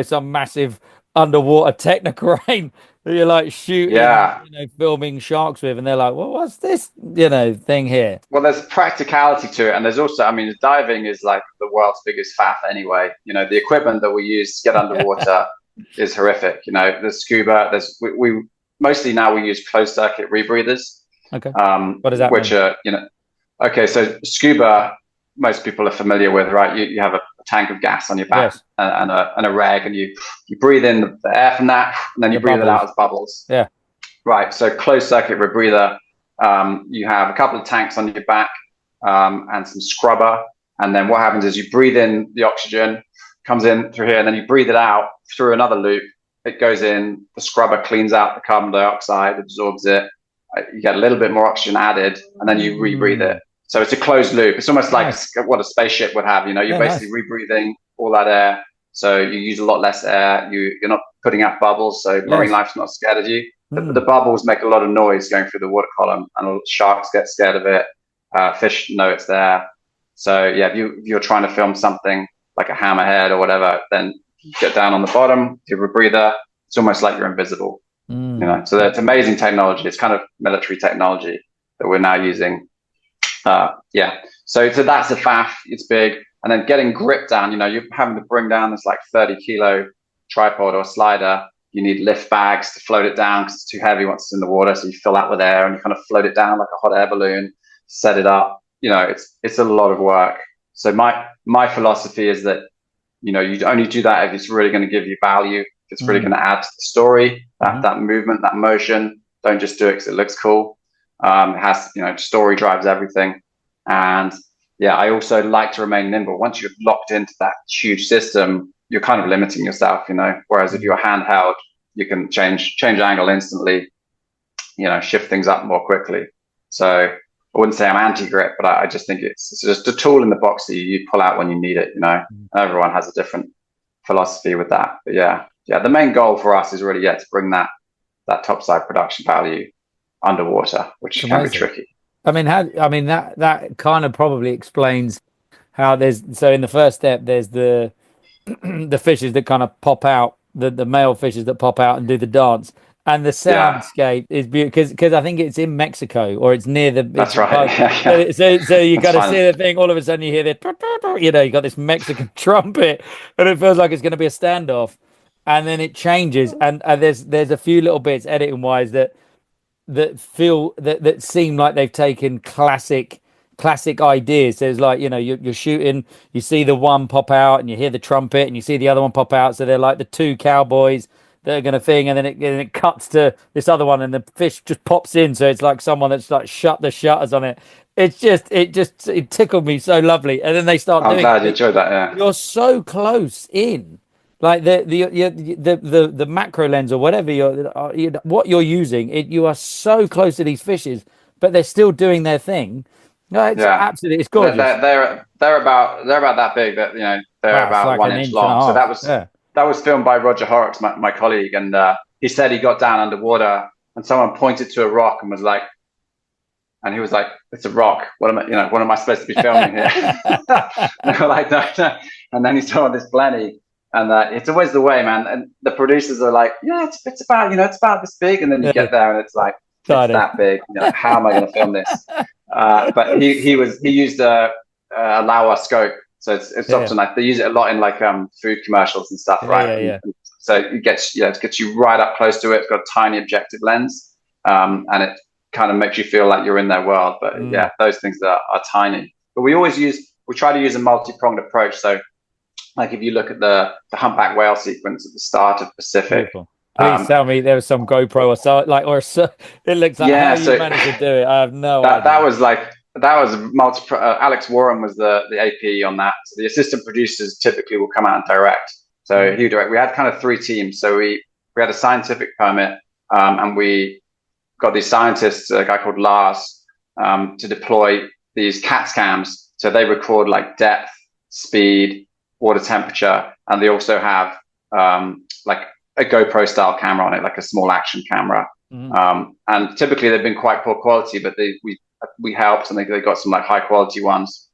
Speaker 1: some massive underwater technocrane that you're like shooting filming sharks with, and they're like, well, what's this thing here? Well, there's practicality to it, and there's also, diving is like the world's biggest faff anyway. The equipment that we use to get underwater is horrific. The scuba, we mostly now we use closed circuit rebreathers. Okay. What does that mean?
Speaker 3: Which are okay, so scuba, most people are familiar with, right? You have a tank of gas on your back,
Speaker 1: Yes.
Speaker 3: and a reg, and you breathe in the air from that, and then you breathe it out as bubbles.
Speaker 1: Yeah.
Speaker 3: Right. So closed circuit rebreather. You have a couple of tanks on your back, and some scrubber. And then what happens is you breathe in the oxygen, comes in through here, and then you breathe it out through another loop. It goes in, the scrubber cleans out the carbon dioxide, absorbs it. You get a little bit more oxygen added, and then you rebreathe it. So it's a closed loop. It's almost like what a spaceship would have. You're basically rebreathing all that air. So you use a lot less air. You're not putting out bubbles, so marine life's not scared of you. The bubbles make a lot of noise going through the water column, and sharks get scared of it. Fish know it's there. So yeah, if you're trying to film something like a hammerhead or whatever, then you get down on the bottom, do a rebreather. It's almost like you're invisible. So that's amazing technology. It's kind of military technology that we're now using. So that's a FAF. It's big. And then getting grip down, you're having to bring down this like 30-kilo tripod or slider. You need lift bags to float it down because it's too heavy once it's in the water. So you fill that with air and you kind of float it down like a hot air balloon, set it up. It's a lot of work. So my philosophy is that, you only do that if it's really going to give you value, if it's really going to add to the story, that movement, that motion. Don't just do it because it looks cool. It has, story drives everything. And yeah, I also like to remain nimble. Once you're locked into that huge system, you're kind of limiting yourself, whereas if you're handheld, you can change angle instantly, shift things up more quickly. So I wouldn't say I'm anti-grip, but I just think it's just a tool in the box that you pull out when you need it, Everyone has a different philosophy with that. But yeah, the main goal for us is really, to bring that topside production value underwater, which can be tricky.
Speaker 1: That kind of probably explains how so in the first step, there's the fishes that kind of pop out, the male fishes that pop out and do the dance. And the soundscape is beautiful because I think it's in Mexico or it's near the.
Speaker 3: That's right.
Speaker 1: So you got to see the thing. All of a sudden you hear the, you got this Mexican trumpet, and it feels like it's going to be a standoff, and then it changes. And there's a few little bits editing wise that feel that seem like they've taken classic ideas. There's like you're shooting, you see the one pop out, and you hear the trumpet, and you see the other one pop out. So they're like the two cowboys. They're going to thing, and then it cuts to this other one, and the fish just pops in. So it's like someone that's like shut the shutters on it. It tickled me so lovely. And then they start.
Speaker 3: I'm glad you enjoyed that. Yeah,
Speaker 1: you're so close in, like the macro lens or whatever what you're using. You are so close to these fishes, but they're still doing their thing. No, it's absolutely, it's gorgeous.
Speaker 3: They're about that big. That they're about like 1 inch long. So that was. Yeah. That was filmed by Roger Munns, my colleague, and he said he got down underwater and someone pointed to a rock and was like, and he was like, "It's a rock. What am I supposed to be filming here?" And they were like, no. And then he saw this blenny, and it's always the way, man. And the producers are like, "Yeah, it's about it's about this big," and then you get there and it's like it's that big. How am I going to film this? But he used a Laowa scope. So it's often like they use it a lot in like food commercials and stuff, right?
Speaker 1: Yeah.
Speaker 3: So it gets you right up close to it. It's got a tiny objective lens, and it kind of makes you feel like you're in their world. But those things are tiny. But we try to use a multi-pronged approach. So like if you look at the humpback whale sequence at the start of Pacific.
Speaker 1: Beautiful. Please tell me there was some GoPro or so, like, or it looks like how you managed to do it. I have no idea. That was Alex Warren was the AP on that. So the assistant producers typically will come out and direct. So he direct. We had kind of 3 teams. So we had a scientific permit, and we got these scientists, a guy called Lars, to deploy these CAT cams. So they record like depth, speed, water temperature, and they also have like a GoPro style camera on it, like a small action camera. And typically they've been quite poor quality, but we helped, and they got some like high quality ones,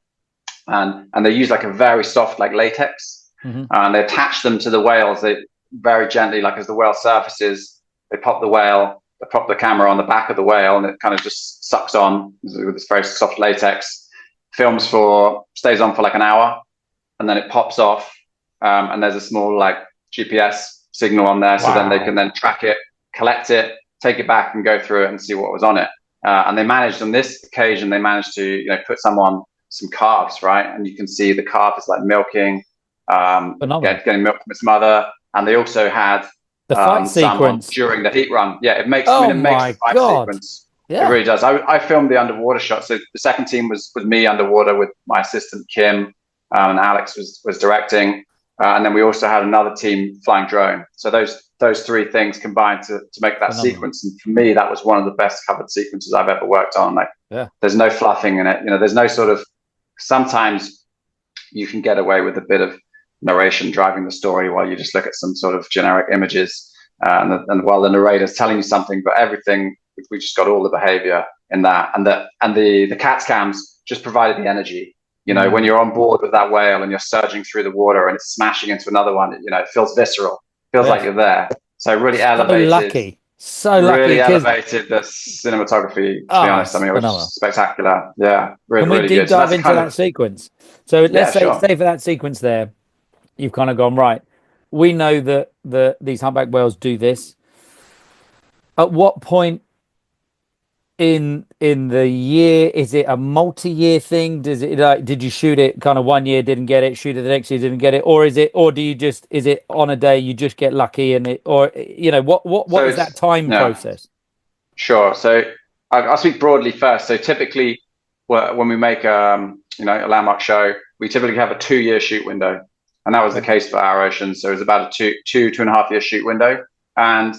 Speaker 1: and they use like a very soft like latex, and they attach them to the whales. They very gently, like as the whale surfaces, they pop the camera on the back of the whale, and it kind of just sucks on with this very soft latex. Stays on for like an hour, and then it pops off, and there's a small like GPS signal on there. So then they can then track it, collect it, take it back, and go through it and see what was on it. And they managed on this occasion, they managed to put some calves, right? And you can see the calf is like milking,
Speaker 3: getting milk from its mother, and they also had
Speaker 1: the fight sequence
Speaker 3: during the heat run. Yeah, it makes
Speaker 1: oh
Speaker 3: it makes
Speaker 1: my
Speaker 3: the fight
Speaker 1: God.
Speaker 3: sequence.
Speaker 1: Yeah.
Speaker 3: It really does. I filmed the underwater shot. So the second team was me underwater with my assistant Kim, and Alex was directing, and then we also had another team flying drone. So those three things combined to make that sequence. And for me, that was one of the best covered sequences I've ever worked on. Like, there's no fluffing in it. There's no sort of. Sometimes you can get away with a bit of narration driving the story while you just look at some sort of generic images, and while the narrator's telling you something, but everything. We just got all the behavior in that, and the CAT cams just provided the energy. When you're on board with that whale and you're surging through the water and it's smashing into another one, it feels visceral, feels like you're there. So really elevated.
Speaker 1: So lucky.
Speaker 3: Really elevated the cinematography. To be honest, I mean, it was spectacular. Yeah, really,
Speaker 1: Can we deep dive into that sequence? So let's say for that sequence there, you've kind of gone right. We know that these humpback whales do this. At what point in the year is it a multi-year thing? Does it did you shoot it kind of 1 year, didn't get it, shoot it the next year, didn't get it, or is it on a day you just get lucky and it, or what is that time process?
Speaker 3: Sure. So I'll speak broadly first. So typically when we make a landmark show, we typically have a 2-year shoot window, and that was the case for our Ocean. So it was about a 2.5 year shoot window, and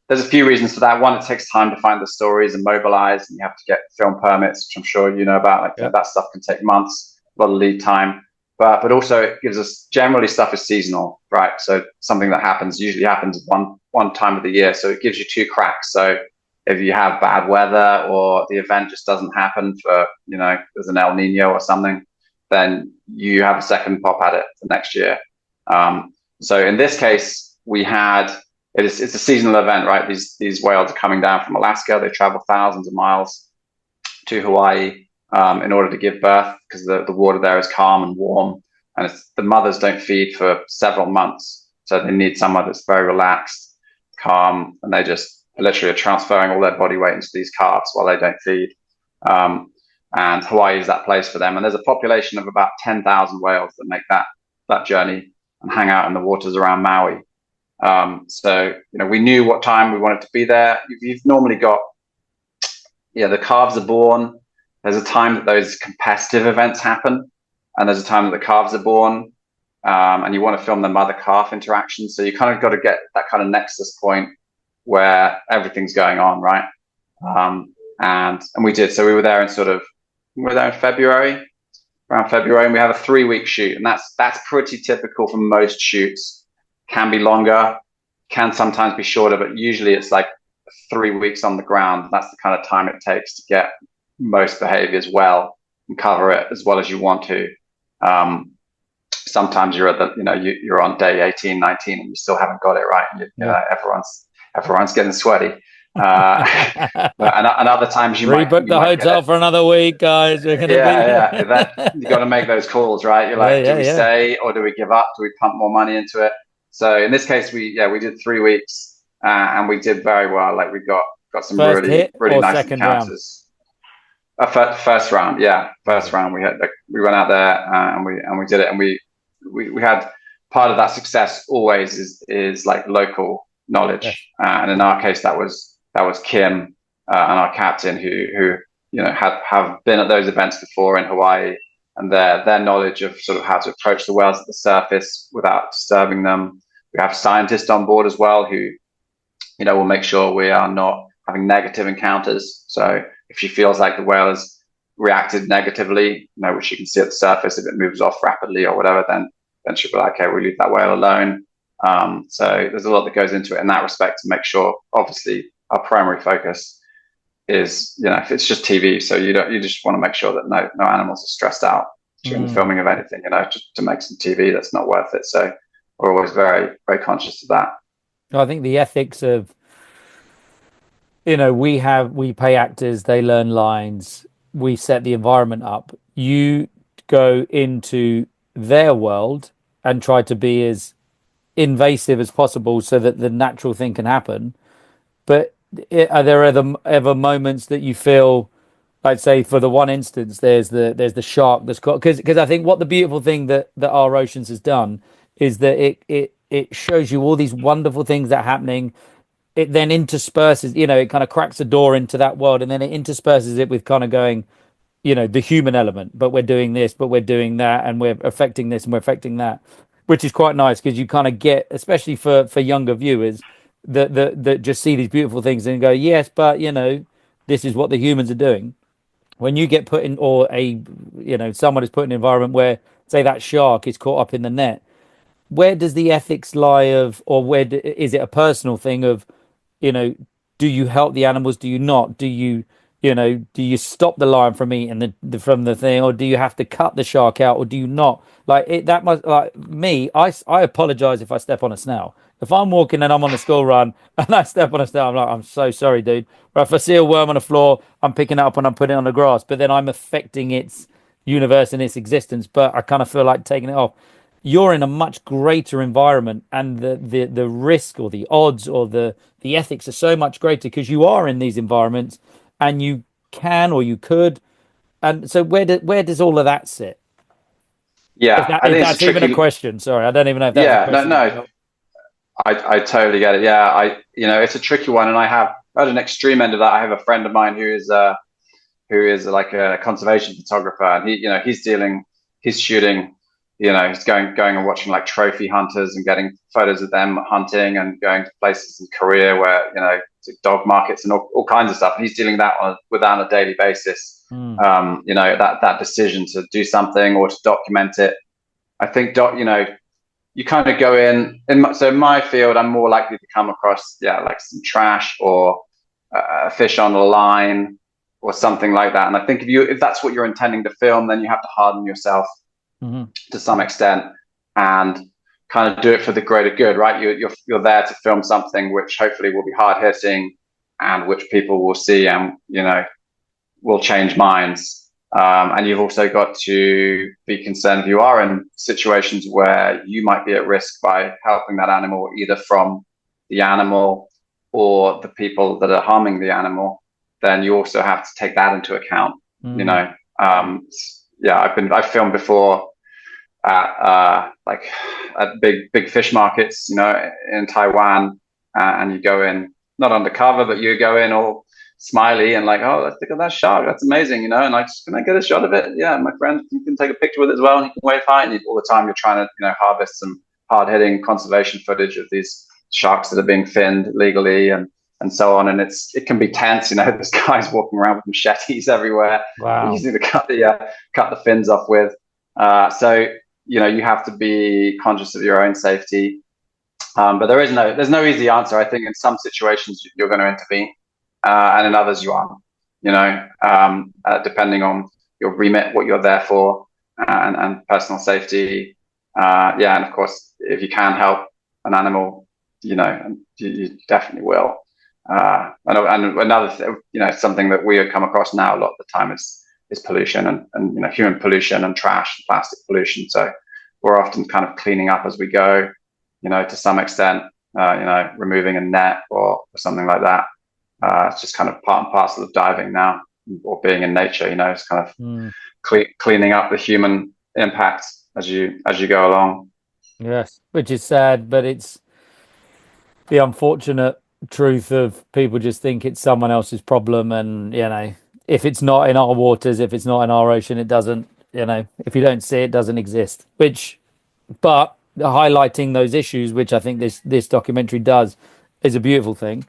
Speaker 3: there's a few reasons for that. One, it takes time to find the stories and mobilize, and you have to get film permits, which I'm sure you know about. That stuff can take months, a lot of lead time. But also it gives us, generally stuff is seasonal, right? So something that usually happens one time of the year. So it gives you 2 cracks. So if you have bad weather or the event just doesn't happen for, there's an El Nino or something, then you have a second pop at it the next year. So in this case, we had. It's a seasonal event, right? These whales are coming down from Alaska. They travel thousands of miles to Hawaii in order to give birth, because the water there is calm and warm, and the mothers don't feed for several months, so they need somewhere that's very relaxed, calm, and they just literally are transferring all their body weight into these calves while they don't feed. And Hawaii is that place for them. And there's a population of about 10,000 whales that make that journey and hang out in the waters around Maui. So we knew what time we wanted to be there. You've normally got, the calves are born. There's a time that those competitive events happen, and there's a time that the calves are born, and you want to film the mother-calf interaction. So you kind of got to get that kind of nexus point where everything's going on, right? And we did. So we were there in February, around February, and we have a 3-week shoot, and that's pretty typical for most shoots. Can be longer, can sometimes be shorter, but usually it's like 3 weeks on the ground. That's the kind of time it takes to get most behaviors well and cover it as well as you want to. Sometimes you're at you're on day 18, 19, and you still haven't got it right. Everyone's getting sweaty. And other times you
Speaker 1: rebook the hotel for another week, guys. We're gonna
Speaker 3: you got to make those calls, right? You're like, do we stay or do we give up? Do we pump more money into it? So in this case, we did 3 weeks, and we did very well. Like we got some really nice encounters. First round. We went out there and we did it, and we had part of that success always is like local knowledge, and in our case that was Kim and our captain who have been at those events before in Hawaii. And their knowledge of sort of how to approach the whales at the surface without disturbing them. We have scientists on board as well who, will make sure we are not having negative encounters. So if she feels like the whale has reacted negatively, which you can see at the surface, if it moves off rapidly or whatever, then she'll be like, okay, we'll leave that whale alone. So there's a lot that goes into it in that respect to make sure, obviously, our primary focus is, if it's just TV, so you just want to make sure that no animals are stressed out during the filming of anything, just to make some TV that's not worth it. So we're always very, very conscious of that.
Speaker 1: I think the ethics of, we pay actors, they learn lines, we set the environment up. You go into their world and try to be as invasive as possible so that the natural thing can happen. But are there ever moments that you feel I'd say for the one instance, there's the shark that's caught, because I think what the beautiful thing that our oceans has done is that it shows you all these wonderful things that are happening. It then intersperses, it kind of cracks a door into that world, and then it intersperses it with kind of going, the human element. But we're doing this, but we're doing that, and we're affecting this and we're affecting that, which is quite nice because you kind of get, especially for younger viewers, that just see these beautiful things and go, yes, but this is what the humans are doing. When you get put in, or someone is put in an environment where, say, that shark is caught up in the net, where does the ethics lie of, or is it a personal thing of, you know, do you help the animals? Do you not? Do you stop the lion from eating from the thing, or do you have to cut the shark out, or do you not? Like it, that must, like me, I apologize if I step on a snail. If I'm walking and I'm on a school run and I step on a snail, I'm like, I'm so sorry, dude. Or if I see a worm on the floor, I'm picking it up and I'm putting it on the grass, but then I'm affecting its universe and its existence, but I kind of feel like taking it off. You're in a much greater environment, and the risk or the odds or the ethics are so much greater because you are in these environments and you can, or you could. And so where does all of that sit?
Speaker 3: Yeah, I
Speaker 1: If
Speaker 3: think it's a
Speaker 1: that's even a
Speaker 3: tricky.
Speaker 1: question. Sorry, I don't even know if that's a
Speaker 3: Yeah, no,
Speaker 1: question.
Speaker 3: no, I totally get it. Yeah, it's a tricky one, and I have at an extreme end of that. I have a friend of mine who is like a conservation photographer, and he's shooting, he's going and watching like trophy hunters and getting photos of them hunting, and going to places in Korea where, to dog markets and all kinds of stuff. And he's dealing with that on a daily basis.
Speaker 1: Mm.
Speaker 3: That decision to do something or to document it. I think you kind of go so in my field, I'm more likely to come across, like some trash or a fish on a line or something like that. And I think if that's what you're intending to film, then you have to harden yourself to some extent and kind of do it for the greater good, right? You're there to film something which hopefully will be hard hitting and which people will see and, will change minds. And you've also got to be concerned if you are in situations where you might be at risk by helping that animal, either from the animal or the people that are harming the animal, then you also have to take that into account. I've filmed before at big fish markets, in Taiwan, and you go in not undercover, but you go in all smiley and like, oh, let's look at that shark, that's amazing, and like, can I get a shot of it? Yeah, my friend, you can take a picture with it as well, and you can wave hi. And all the time you're trying to harvest some hard-hitting conservation footage of these sharks that are being finned legally and so on. And it can be tense. There's guys walking around with machetes everywhere.
Speaker 1: Wow.
Speaker 3: Easy to cut the fins off with. So you have to be conscious of your own safety. But there's no easy answer. I think in some situations you're going to intervene, and in others you aren't. Depending on your remit, what you're there for, and personal safety. And of course, if you can help an animal, you definitely will. And another thing, something that we come across now a lot of the time is pollution and human pollution and trash, plastic pollution. So we're often kind of cleaning up as we go, to some extent, removing a net or something like that. It's just kind of part and parcel of diving now, or being in nature. It's kind of cleaning up the human impact as you go along.
Speaker 1: Yes, which is sad, but it's the unfortunate truth of people just think it's someone else's problem, and if it's not in our waters, if it's not in our ocean, it doesn't, if you don't see it, doesn't exist. But highlighting those issues, which I think this documentary does, is a beautiful thing.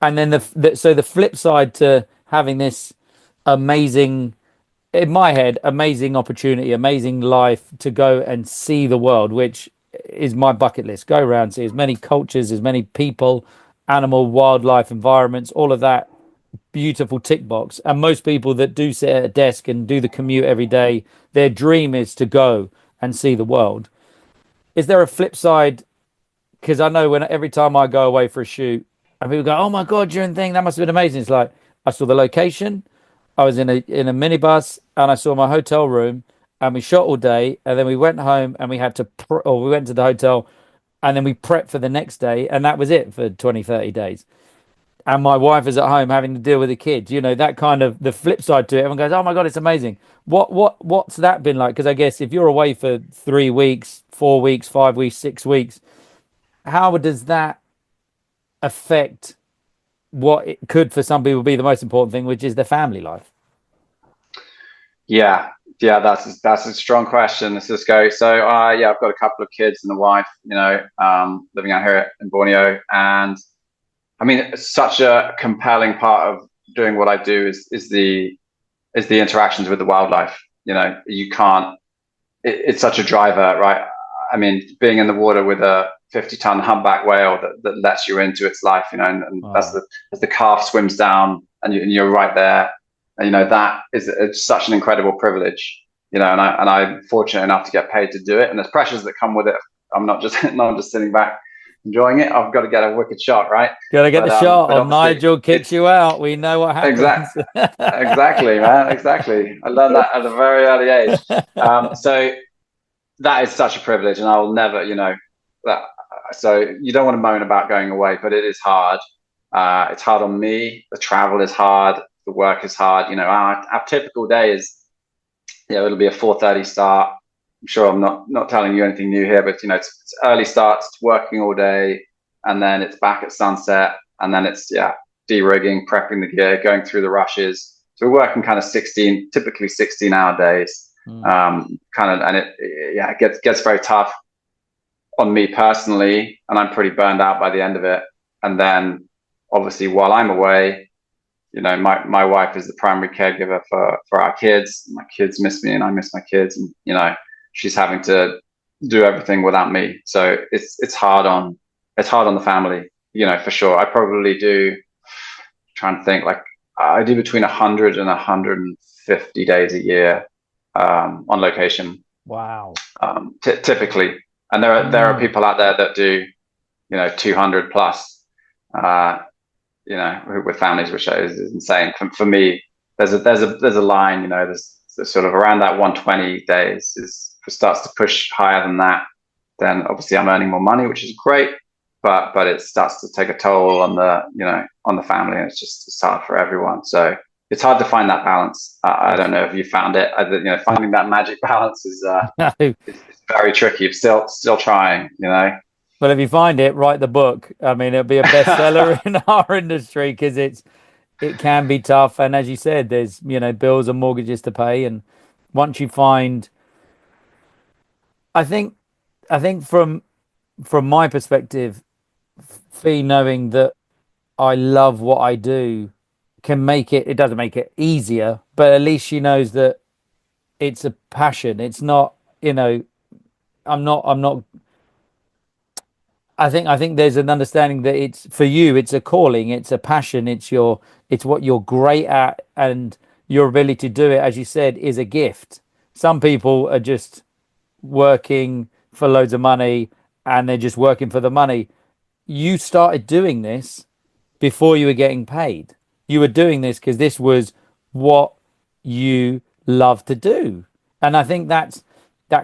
Speaker 1: And then so the flip side to having this amazing, in my head, amazing opportunity, amazing life to go and see the world, which is my bucket list. Go around, see as many cultures, as many people, animal, wildlife, environments, all of that beautiful tick box. And most people that do sit at a desk and do the commute every day, their dream is to go and see the world. Is there a flip side? Because I know every time I go away for a shoot, and people go, "Oh my God, you're in thing. That must have been amazing." It's like, I saw the location, I was in a minibus, and I saw my hotel room, and we shot all day, and then we went home and we had to, or we went to the hotel, and then we prepped for the next day, and that was it for 20, 30 days. and my wife is at home having to deal with the kids. You know, that kind of the flip side to it. Everyone goes, "Oh my God, it's amazing." What's that been like? Because I guess if you're away for 3 weeks, 4 weeks, 5 weeks, 6 weeks, how does that affect what it could for some people be the most important thing, which is their family life?
Speaker 3: Yeah, yeah, that's a strong question. Let's just go. So, yeah, I've got a couple of kids and a wife, living out here in Borneo, and I mean, it's such a compelling part of doing what I do is the interactions with the wildlife. You can't. It's such a driver, right? I mean, being in the water with a 50-ton humpback whale that lets you into its life, and that's
Speaker 1: Wow.
Speaker 3: as the calf swims down and you're right there. And, that is it's such an incredible privilege, and I'm fortunate enough to get paid to do it. And there's pressures that come with it. I'm not just not just sitting back enjoying it. I've got to get a wicked shot, right?
Speaker 1: Gotta get the shot,
Speaker 3: But
Speaker 1: or
Speaker 3: obviously,
Speaker 1: Nigel kicks
Speaker 3: it's
Speaker 1: you out. We know what
Speaker 3: exact
Speaker 1: happens.
Speaker 3: exactly, man, exactly. I learned that at a very early age. So that is such a privilege, and I will never, that. So you don't want to moan about going away, but it is hard. It's hard on me. The travel is hard. The work is hard. Our typical day is, it'll be a 4:30 start. I'm sure I'm not telling you anything new here, but it's early starts, it's working all day, and then it's back at sunset, and then it's de-rigging, prepping the gear, going through the rushes. So we're working kind of typically 16-hour days. Kind of, and it gets very tough on me personally, and I'm pretty burned out by the end of it. And then obviously while I'm away, my wife is the primary caregiver for our kids. My kids miss me and I miss my kids, and she's having to do everything without me. So it's hard on the family, for sure. I probably do, trying to think, like I do between 100 and 150 days a year on location.
Speaker 1: Wow.
Speaker 3: Typically, and there are people out there that do 200 plus, with families, which is insane. For me, there's a line, there's sort of around that 120 days if it starts to push higher than that, then obviously I'm earning more money, which is great, but it starts to take a toll on the family, and it's hard for everyone. So it's hard to find that balance. I don't know if you found it. Finding that magic balance is it's very tricky. I'm still trying.
Speaker 1: Well, if you find it, write the book. I mean, it'll be a bestseller in our industry because it can be tough. And as you said, there's bills and mortgages to pay. And once you find, I think, from my perspective, Fee, knowing that I love what I do can make it. It doesn't make it easier, but at least she knows that it's a passion. It's not. I'm not. I think there's an understanding that it's for you, it's a calling, it's a passion, it's what you're great at, and your ability to do it, as you said, is a gift. Some people are just working for loads of money and they're just working for the money. You started doing this before you were getting paid. You were doing this because this was what you love to do. And I think that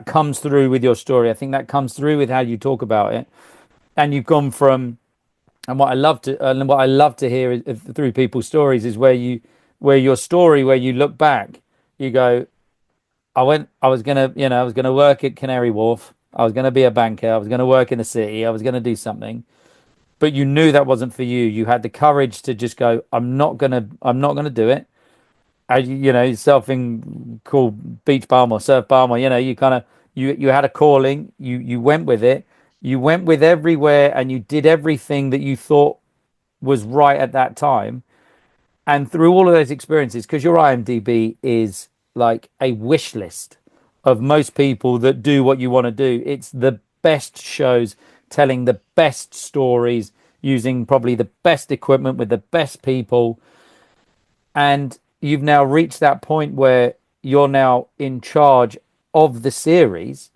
Speaker 1: comes through with your story. I think that comes through with how you talk about it. And you've gone from, and what I love to hear through people's stories is where your story, where you look back, you go, I was gonna work at Canary Wharf, I was gonna be a banker, I was gonna work in the city, I was gonna do something, but you knew that wasn't for you. You had the courage to just go, I'm not gonna do it. As yourself in called beach bum or surf bum, or you kind of you had a calling, you went with it, you went with everywhere, and you did everything that you thought was right at that time. And through all of those experiences, because your IMDb is like a wish list of most people that do what you want to do. It's the best shows, telling the best stories, using probably the best equipment with the best people. And you've now reached that point where you're now in charge of the series.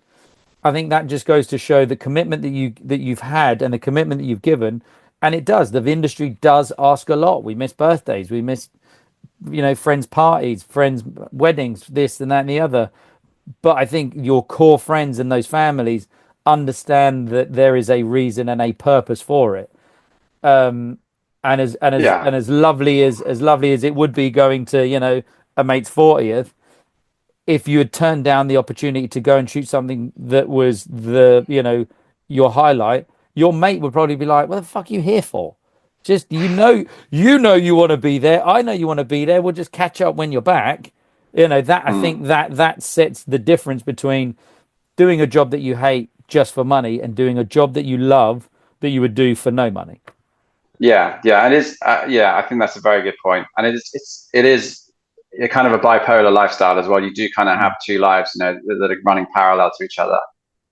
Speaker 1: I think that just goes to show the commitment that you've had and the commitment that you've given. And it does. The industry does ask a lot. We miss birthdays. We miss, friends' parties, friends' weddings, this and that and the other. But I think your core friends and those families understand that there is a reason and a purpose for it. and
Speaker 3: Yeah.
Speaker 1: as lovely as it would be going to, a mate's 40th, if you had turned down the opportunity to go and shoot something that was your highlight, your mate would probably be like, what the fuck are you here for? Just, you want to be there. I know you want to be there. We'll just catch up when you're back. That, I think that sets the difference between doing a job that you hate just for money and doing a job that you love that you would do for no money.
Speaker 3: Yeah, yeah, it is. Yeah, I think that's a very good point, and it is a kind of a bipolar lifestyle as well. You do kind of have two lives, that are running parallel to each other,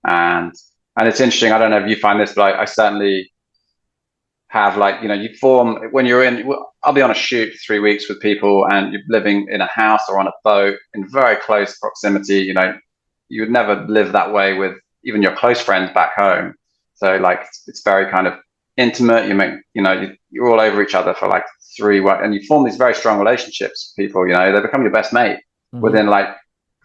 Speaker 3: and it's interesting. I don't know if you find this, but I certainly have, like, you form when you're in. I'll be on a shoot for 3 weeks with people, and you're living in a house or on a boat in very close proximity. You would never live that way with even your close friends back home. So, like, it's very kind of intimate. You're all over each other for like 3 weeks, and you form these very strong relationships with people. They become your best mate within, like,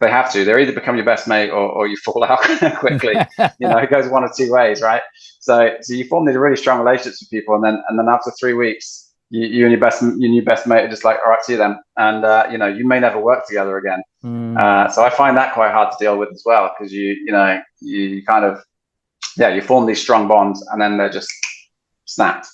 Speaker 3: they have to. They're either become your best mate or you fall out quickly. It goes one or two ways, right? So you form these really strong relationships with people, and then after 3 weeks, you and your best mate are just like, all right, see you then, and you may never work together again. So I find that quite hard to deal with as well, because you kind of, you form these strong bonds, and then they're just snapped.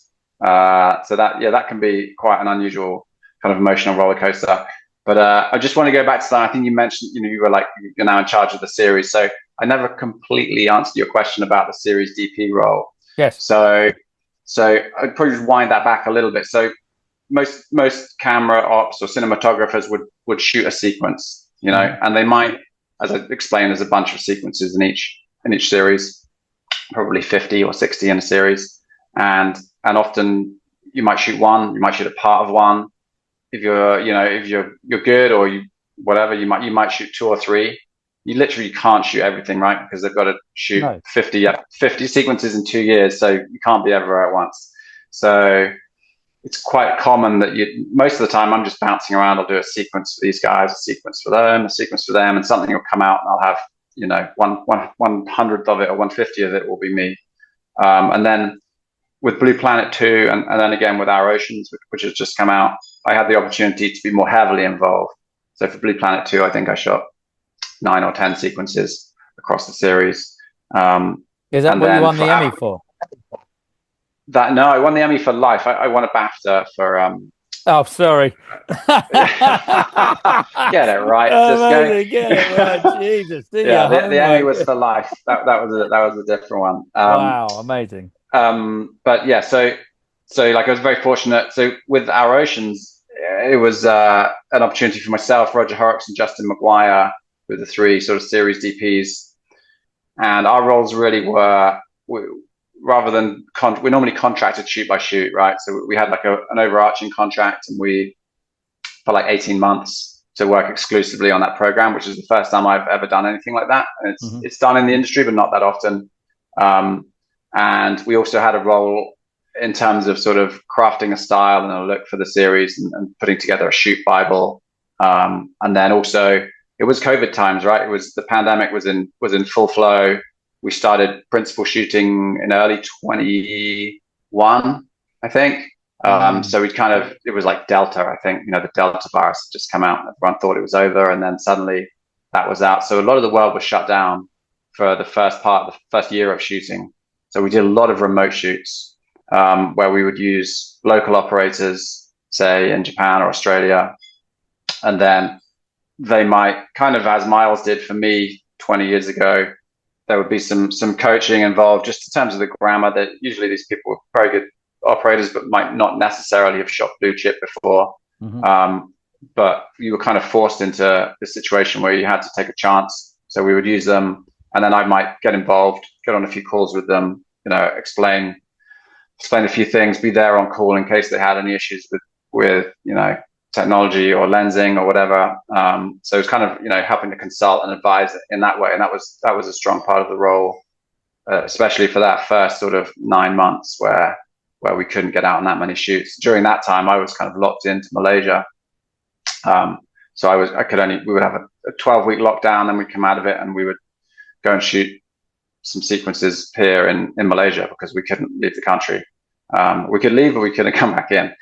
Speaker 3: So that can be quite an unusual kind of emotional roller coaster. But I just want to go back to that. I think you mentioned, you were like, you're now in charge of the series. So I never completely answered your question about the series DP role.
Speaker 1: Yes.
Speaker 3: So I'd probably just wind that back a little bit. So most camera ops or cinematographers would shoot a sequence, and they might, as I explained, there's a bunch of sequences in each series, probably 50 or 60 in a series, and often you might shoot one, you might shoot a part of one. If you're good, or whatever, you might shoot two or three. You literally can't shoot everything, right? Because they've got to shoot 50 sequences in 2 years, so you can't be everywhere at once. So it's quite common that most of the time I'm just bouncing around. I'll do a sequence for these guys, a sequence for them, a sequence for them, and something will come out, and I'll have 1/100th of it or 1/50th of it will be me. And then with Blue Planet 2, and then again with Our Oceans, which has just come out, I had the opportunity to be more heavily involved. So for Blue Planet 2, I think I shot 9 or 10 sequences across the series.
Speaker 1: Is that what you won the Emmy for?
Speaker 3: No, I won the Emmy for Life. I won a BAFTA for.
Speaker 1: Oh, sorry.
Speaker 3: Get it right.
Speaker 1: Get it right. Jesus.
Speaker 3: Yeah, the Emmy was for Life. That was a different one.
Speaker 1: Wow, amazing.
Speaker 3: But yeah, so like, I was very fortunate. So with Our Oceans, it was an opportunity for myself, Roger Munns, and Justin McGuire, with the three sort of series DPs, and our roles really were, rather than we're normally contracted shoot by shoot, right? So we had like an overarching contract, and we, for like 18 months, to work exclusively on that program, which is the first time I've ever done anything like that. And it's done in the industry, but not that often. And we also had a role in terms of sort of crafting a style and a look for the series, and putting together a shoot Bible. And then also, it was COVID times, right? It was, the pandemic was in full flow. We started principal shooting in early 21, I think. So it was like Delta, I think, the Delta virus had just come out. Everyone thought it was over, and then suddenly that was out. So a lot of the world was shut down for the first year of shooting. So we did a lot of remote shoots, where we would use local operators, say in Japan or Australia, and then they might, kind of as Miles did for me 20 years ago, there would be some coaching involved, just in terms of the grammar, that usually these people were very good operators, but might not necessarily have shot blue chip before. But you were kind of forced into the situation where you had to take a chance. So we would use them, and then I might get involved, get on a few calls with them, explain a few things, be there on call in case they had any issues with technology or lensing or whatever. So it's kind of, helping to consult and advise in that way. And that was a strong part of the role, especially for that first sort of 9 months where we couldn't get out on that many shoots. During that time, I was kind of locked into Malaysia. So we would have a 12-week lockdown, then we'd come out of it, and we would go and shoot some sequences here in Malaysia, because we couldn't leave the country. We could leave or we couldn't come back in.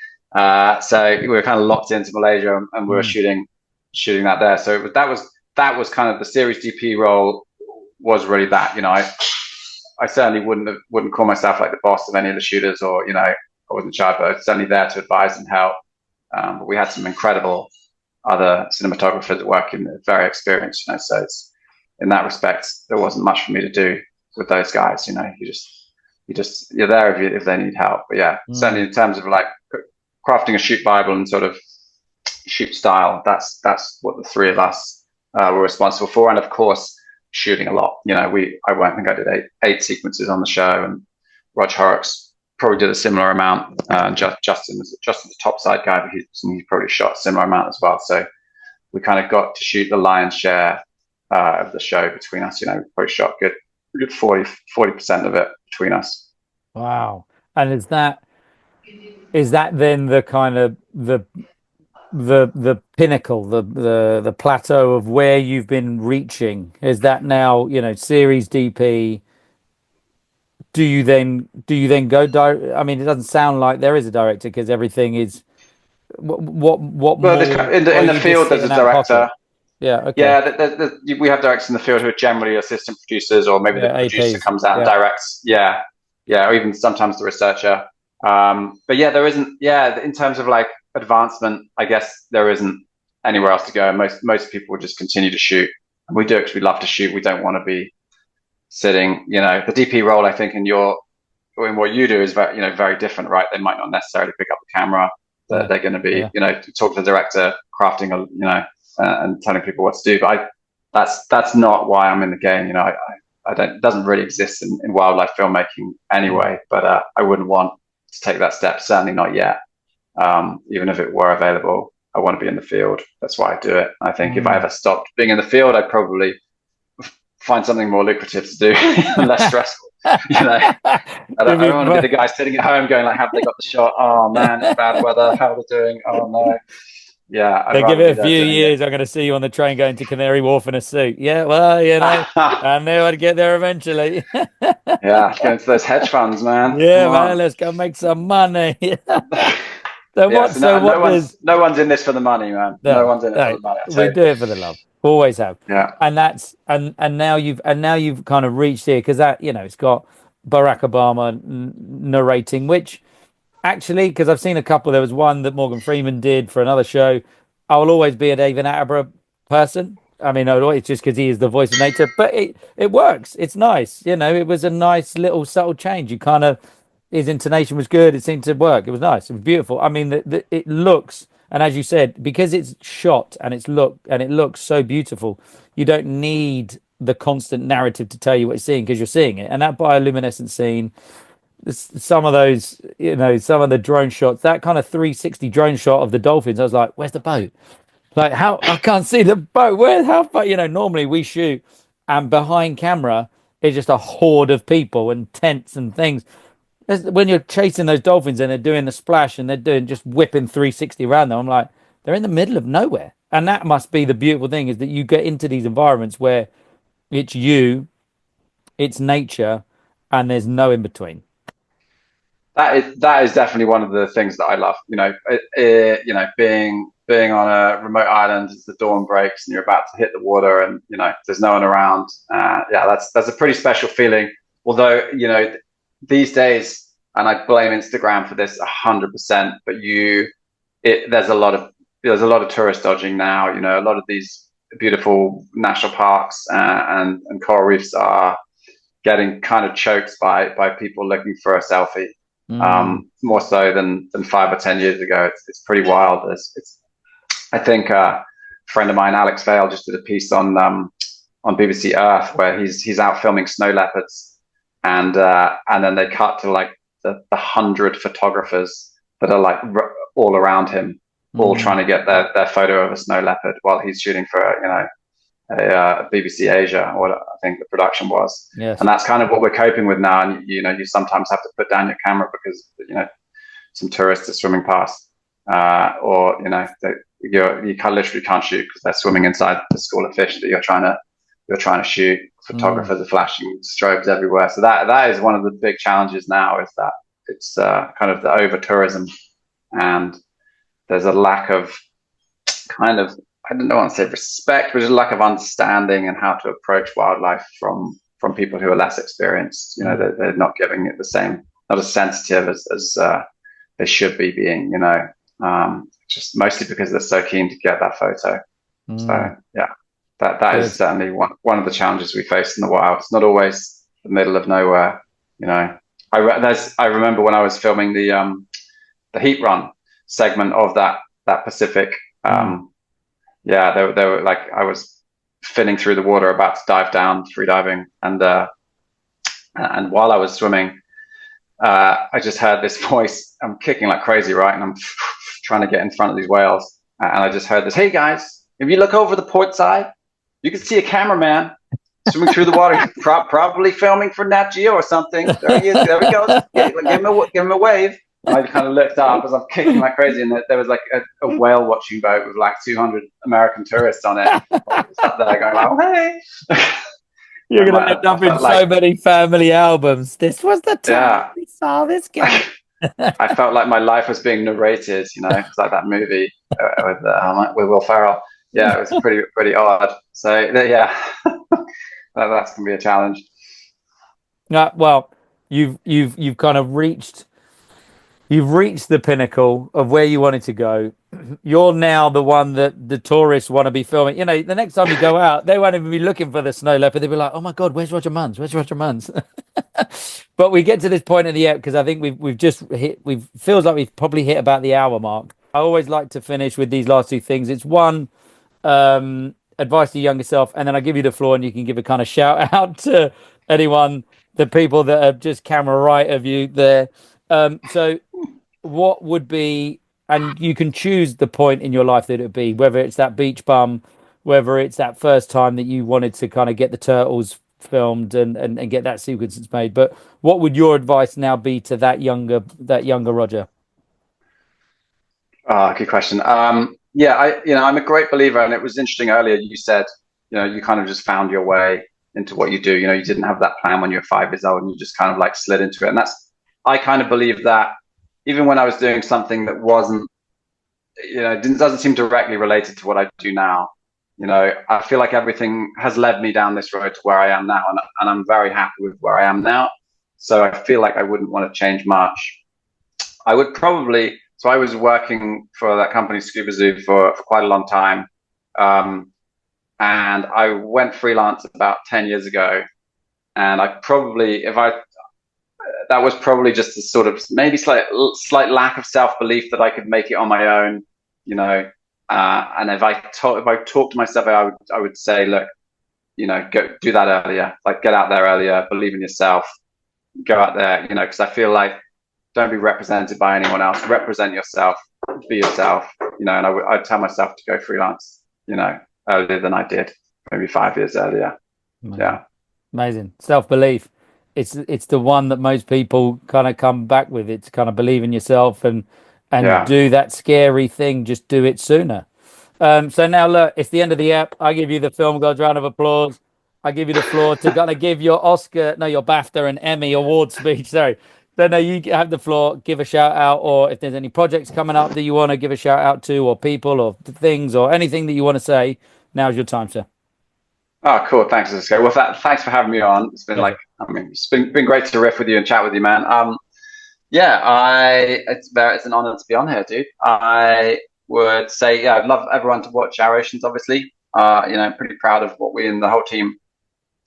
Speaker 3: So we were kind of locked into Malaysia, and we were shooting that there. So that was kind of the series DP role, was really that. I certainly wouldn't call myself like the boss of any of the shooters, or I wasn't in charge, but I was certainly there to advise and help. But we had some incredible other cinematographers that work in very experienced, so it's, in that respect, there wasn't much for me to do with those guys. You're there if they need help. But yeah, certainly in terms of like crafting a shoot Bible and sort of shoot style, that's what the three of us were responsible for. And of course, shooting a lot. I think I did eight sequences on the show, and Roger Horrocks probably did a similar amount. Justin was the top side guy, but he probably shot a similar amount as well. So we kind of got to shoot the lion's share of the show between us. We probably shot good 40% of it between us.
Speaker 1: Wow. And is that then the kind of the pinnacle, the plateau of where you've been reaching? Is that now, series DP? Do you then go direct? I mean, it doesn't sound like there is a director, because everything is what
Speaker 3: well,
Speaker 1: more
Speaker 3: in the field there's a director.
Speaker 1: Yeah, okay.
Speaker 3: Yeah, we have directors in the field who are generally assistant producers, or maybe the producer comes out and directs. Yeah, or even sometimes the researcher. But yeah, there isn't. Yeah, in terms of like advancement, I guess there isn't anywhere else to go. Most people would just continue to shoot, and we do it because we love to shoot. We don't want to be sitting. The DP role, I think, in what you do is very different, right? They might not necessarily pick up the camera. They're going to be talk to the director, crafting and telling people what to do. But that's not why I'm in the game. It doesn't really exist in wildlife filmmaking anyway. But I wouldn't want to take that step. Certainly not yet. Even if it were available, I want to be in the field. That's why I do it. I think if I ever stopped being in the field, I'd probably find something more lucrative to do and less stressful. I don't want to be the guy sitting at home going like, have they got the shot? Oh man, it's bad weather. How are we doing? Oh no. Yeah,
Speaker 1: they give it a few years. I'm going to see you on the train going to Canary Wharf in a suit. Yeah, well, I knew I'd get there eventually.
Speaker 3: Yeah, going to those hedge funds, man.
Speaker 1: Yeah, man, let's go make some money. No
Speaker 3: one's in this for the money, man. No one's in it for the money.
Speaker 1: We do it for the love. Always have.
Speaker 3: Yeah.
Speaker 1: And that's and now you've kind of reached here, because that it's got Barack Obama narrating, which actually, because I've seen a couple. There was one that Morgan Freeman did for another show. I will always be a David Attenborough person. I mean, it's just because he is the voice of nature, but it works. It's nice. It was a nice little subtle change. You kind of, his intonation was good. It seemed to work. It was nice. It was beautiful. I mean, it looks, and as you said, because it's shot and it looks so beautiful, you don't need the constant narrative to tell you what you're seeing, because you're seeing it. And that bioluminescent scene, some of those, some of the drone shots, that kind of 360 drone shot of the dolphins, I was like, where's the boat? Like, how I can't see the boat. How far? Normally we shoot and behind camera is just a horde of people and tents and things. When you're chasing those dolphins and they're doing the splash and they're doing just whipping 360 around them, I'm like, they're in the middle of nowhere. And that must be the beautiful thing, is that you get into these environments where it's you, it's nature, and there's no in between.
Speaker 3: That is definitely one of the things that I love. Being on a remote island as the dawn breaks and you're about to hit the water, and there's no one around. That's a pretty special feeling. Although these days, and I blame Instagram for this 100%, but there's a lot of tourist dodging now. A lot of these beautiful national parks and coral reefs are getting kind of choked by people looking for a selfie. More so than 5 or 10 years ago. It's pretty wild. I think a friend of mine, Alex Vale, just did a piece on BBC Earth where he's out filming snow leopards, and then they cut to like the 100 photographers that are like all around him, all trying to get their photo of a snow leopard while he's shooting for a BBC Asia, or what I think the production was.
Speaker 1: Yes.
Speaker 3: And that's kind of what we're coping with now. And you sometimes have to put down your camera because some tourists are swimming past, or you literally can't shoot because they're swimming inside the school of fish that you're trying to shoot. Photographers are flashing strobes everywhere. So that is one of the big challenges now, is that it's kind of the over tourism, and there's a lack of kind of, I don't know, I want to say respect, but there's a lack of understanding and how to approach wildlife from people who are less experienced. You know, they're not giving it the same, not as sensitive as they should be being. You know, just mostly because they're so keen to get that photo. So yeah, that is certainly one of the challenges we face in the wild. It's not always the middle of nowhere. You know, I remember when I was filming the heat run segment of that Pacific. Yeah, they were like, I was finning through the water, about to dive down, free diving, and while I was swimming, I just heard this voice. I'm kicking like crazy, right? And I'm trying to get in front of these whales, and I just heard this: "Hey guys, if you look over the port side, you can see a cameraman swimming through the water, probably filming for Nat Geo or something. There he is. There he goes. Give him a wave." And I kind of looked up as I'm kicking like crazy, and there was like a whale watching boat with like 200 American tourists on it. I was up there going, "Oh hey."
Speaker 1: You're going to end up in so many family albums. This was the time we saw this guy.
Speaker 3: I felt like my life was being narrated, you know, it's like that movie with Will Ferrell. Yeah, it was pretty odd. So yeah, that's gonna be a challenge.
Speaker 1: Well, you've kind of reached the pinnacle of where you wanted to go. You're now the one that the tourists want to be filming. You know, the next time you go out, they won't even be looking for the snow leopard. They'll be like, "Oh my God, where's Roger Munns? Where's Roger Munns?" But we get to this point in the app because I think we've just hit. Feels like we've probably hit about the hour mark. I always like to finish with these last two things. It's one, advice to your younger self, and then I give you the floor, and you can give a kind of shout out to anyone, the people that are just camera right of you there. So what would be, and you can choose the point in your life that it would be, whether it's that beach bum, whether it's that first time that you wanted to kind of get the turtles filmed and get that sequence made. But what would your advice now be to that younger Roger?
Speaker 3: Good question. Yeah, I'm a great believer, and it was interesting earlier. You said, you know, you kind of just found your way into what you do. You know, you didn't have that plan when you were 5 years old, and you just kind of like slid into it. And I kind of believe that even when I was doing something that wasn't, you know, doesn't seem directly related to what I do now, you know, I feel like everything has led me down this road to where I am now, and I'm very happy with where I am now. So I feel like I wouldn't want to change much. I would probably. So I was working for that company, Scuba Zoo, for quite a long time. And I went freelance about 10 years ago. And I probably, that was probably just a sort of maybe slight lack of self-belief that I could make it on my own, you know. And if I talk to myself, I would say, look, you know, go do that earlier, like get out there earlier, believe in yourself, go out there, you know, because I feel like, don't be represented by anyone else. Represent yourself. Be yourself. You know, and I'd tell myself to go freelance, you know, earlier than I did, maybe 5 years earlier. Amazing. Yeah.
Speaker 1: Amazing. Self-belief. It's the one that most people kind of come back with. It's kind of believe in yourself and do that scary thing. Just do it sooner. So now look, it's the end of the app. I give you the Film Gods round of applause. I give you the floor to kind of give your your BAFTA and Emmy award speech. Sorry. Then you have the floor, give a shout out, or if there's any projects coming up that you want to give a shout out to, or people, or things, or anything that you want to say, now's your time, sir.
Speaker 3: Oh, cool. Thanks, Cisco. Well, thanks for having me on. It's been it's been great to riff with you and chat with you, man. It's an honor to be on here, dude. I would say, I'd love everyone to watch Our Oceans, obviously. You know, I'm pretty proud of what we and the whole team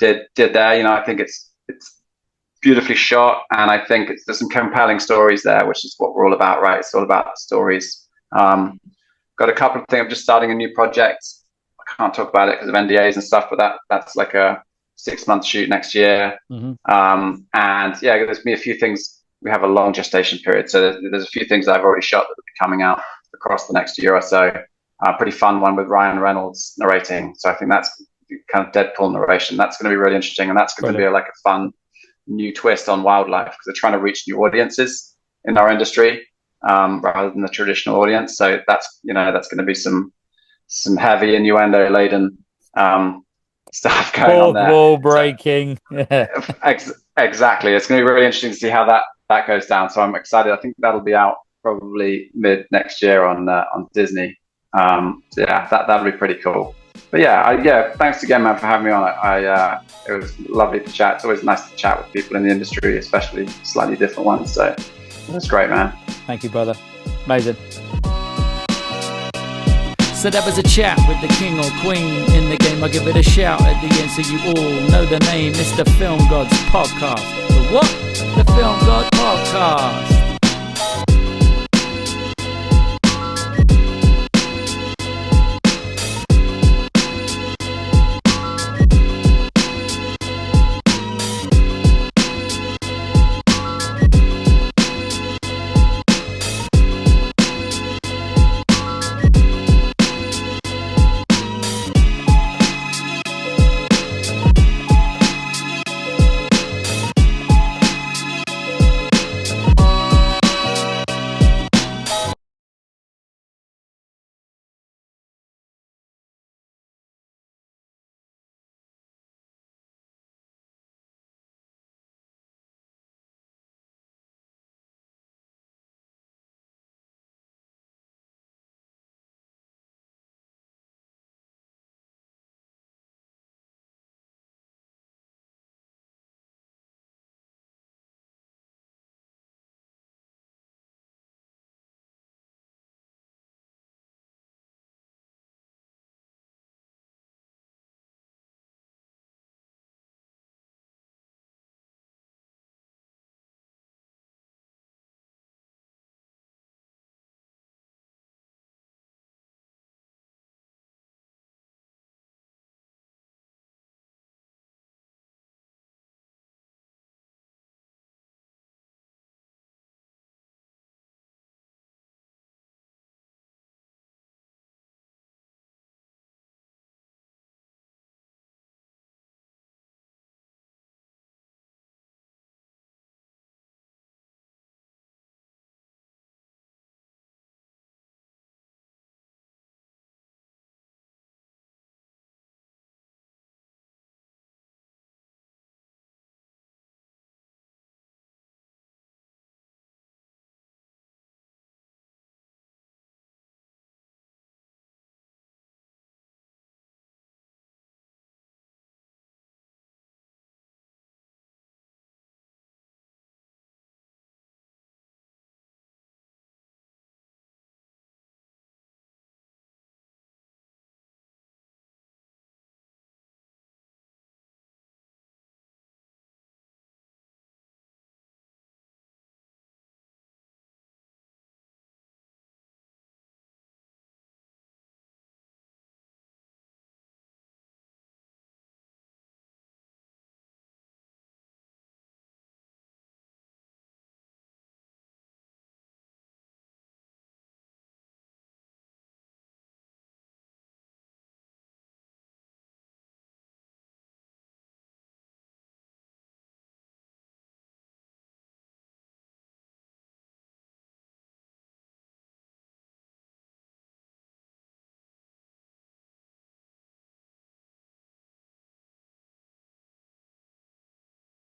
Speaker 3: did there. You know, I think it's beautifully shot, and I think there's some compelling stories there, which is what we're all about, right? It's all about the stories. Got a couple of things. I'm just starting a new project. I can't talk about it because of NDAs and stuff, but that's like a 6-month shoot next year. Mm-hmm. And yeah, there's me a few things. We have a long gestation period, so there's a few things that I've already shot that will be coming out across the next year or so. Pretty fun one with Ryan Reynolds narrating. So I think that's kind of Deadpool narration. That's going to be really interesting, and that's going to be like a fun new twist on wildlife because they're trying to reach new audiences in our industry rather than the traditional audience. So that's going to be some heavy innuendo laden stuff going on there.
Speaker 1: Wall breaking.
Speaker 3: Exactly. It's going to be really interesting to see how that goes down. So I'm excited. I think that'll be out probably mid next year on Disney. So yeah, that'll be pretty cool. But yeah, thanks again, man, for having me on. It was lovely to chat. It's always nice to chat with people in the industry, especially slightly different ones. So that's great, man.
Speaker 1: Thank you, brother. Amazing.
Speaker 2: So that was a chat with the king or queen in the game. I'll give it a shout at the end so you all know the name. It's the Film Gods Podcast. The what? The Film God Podcast.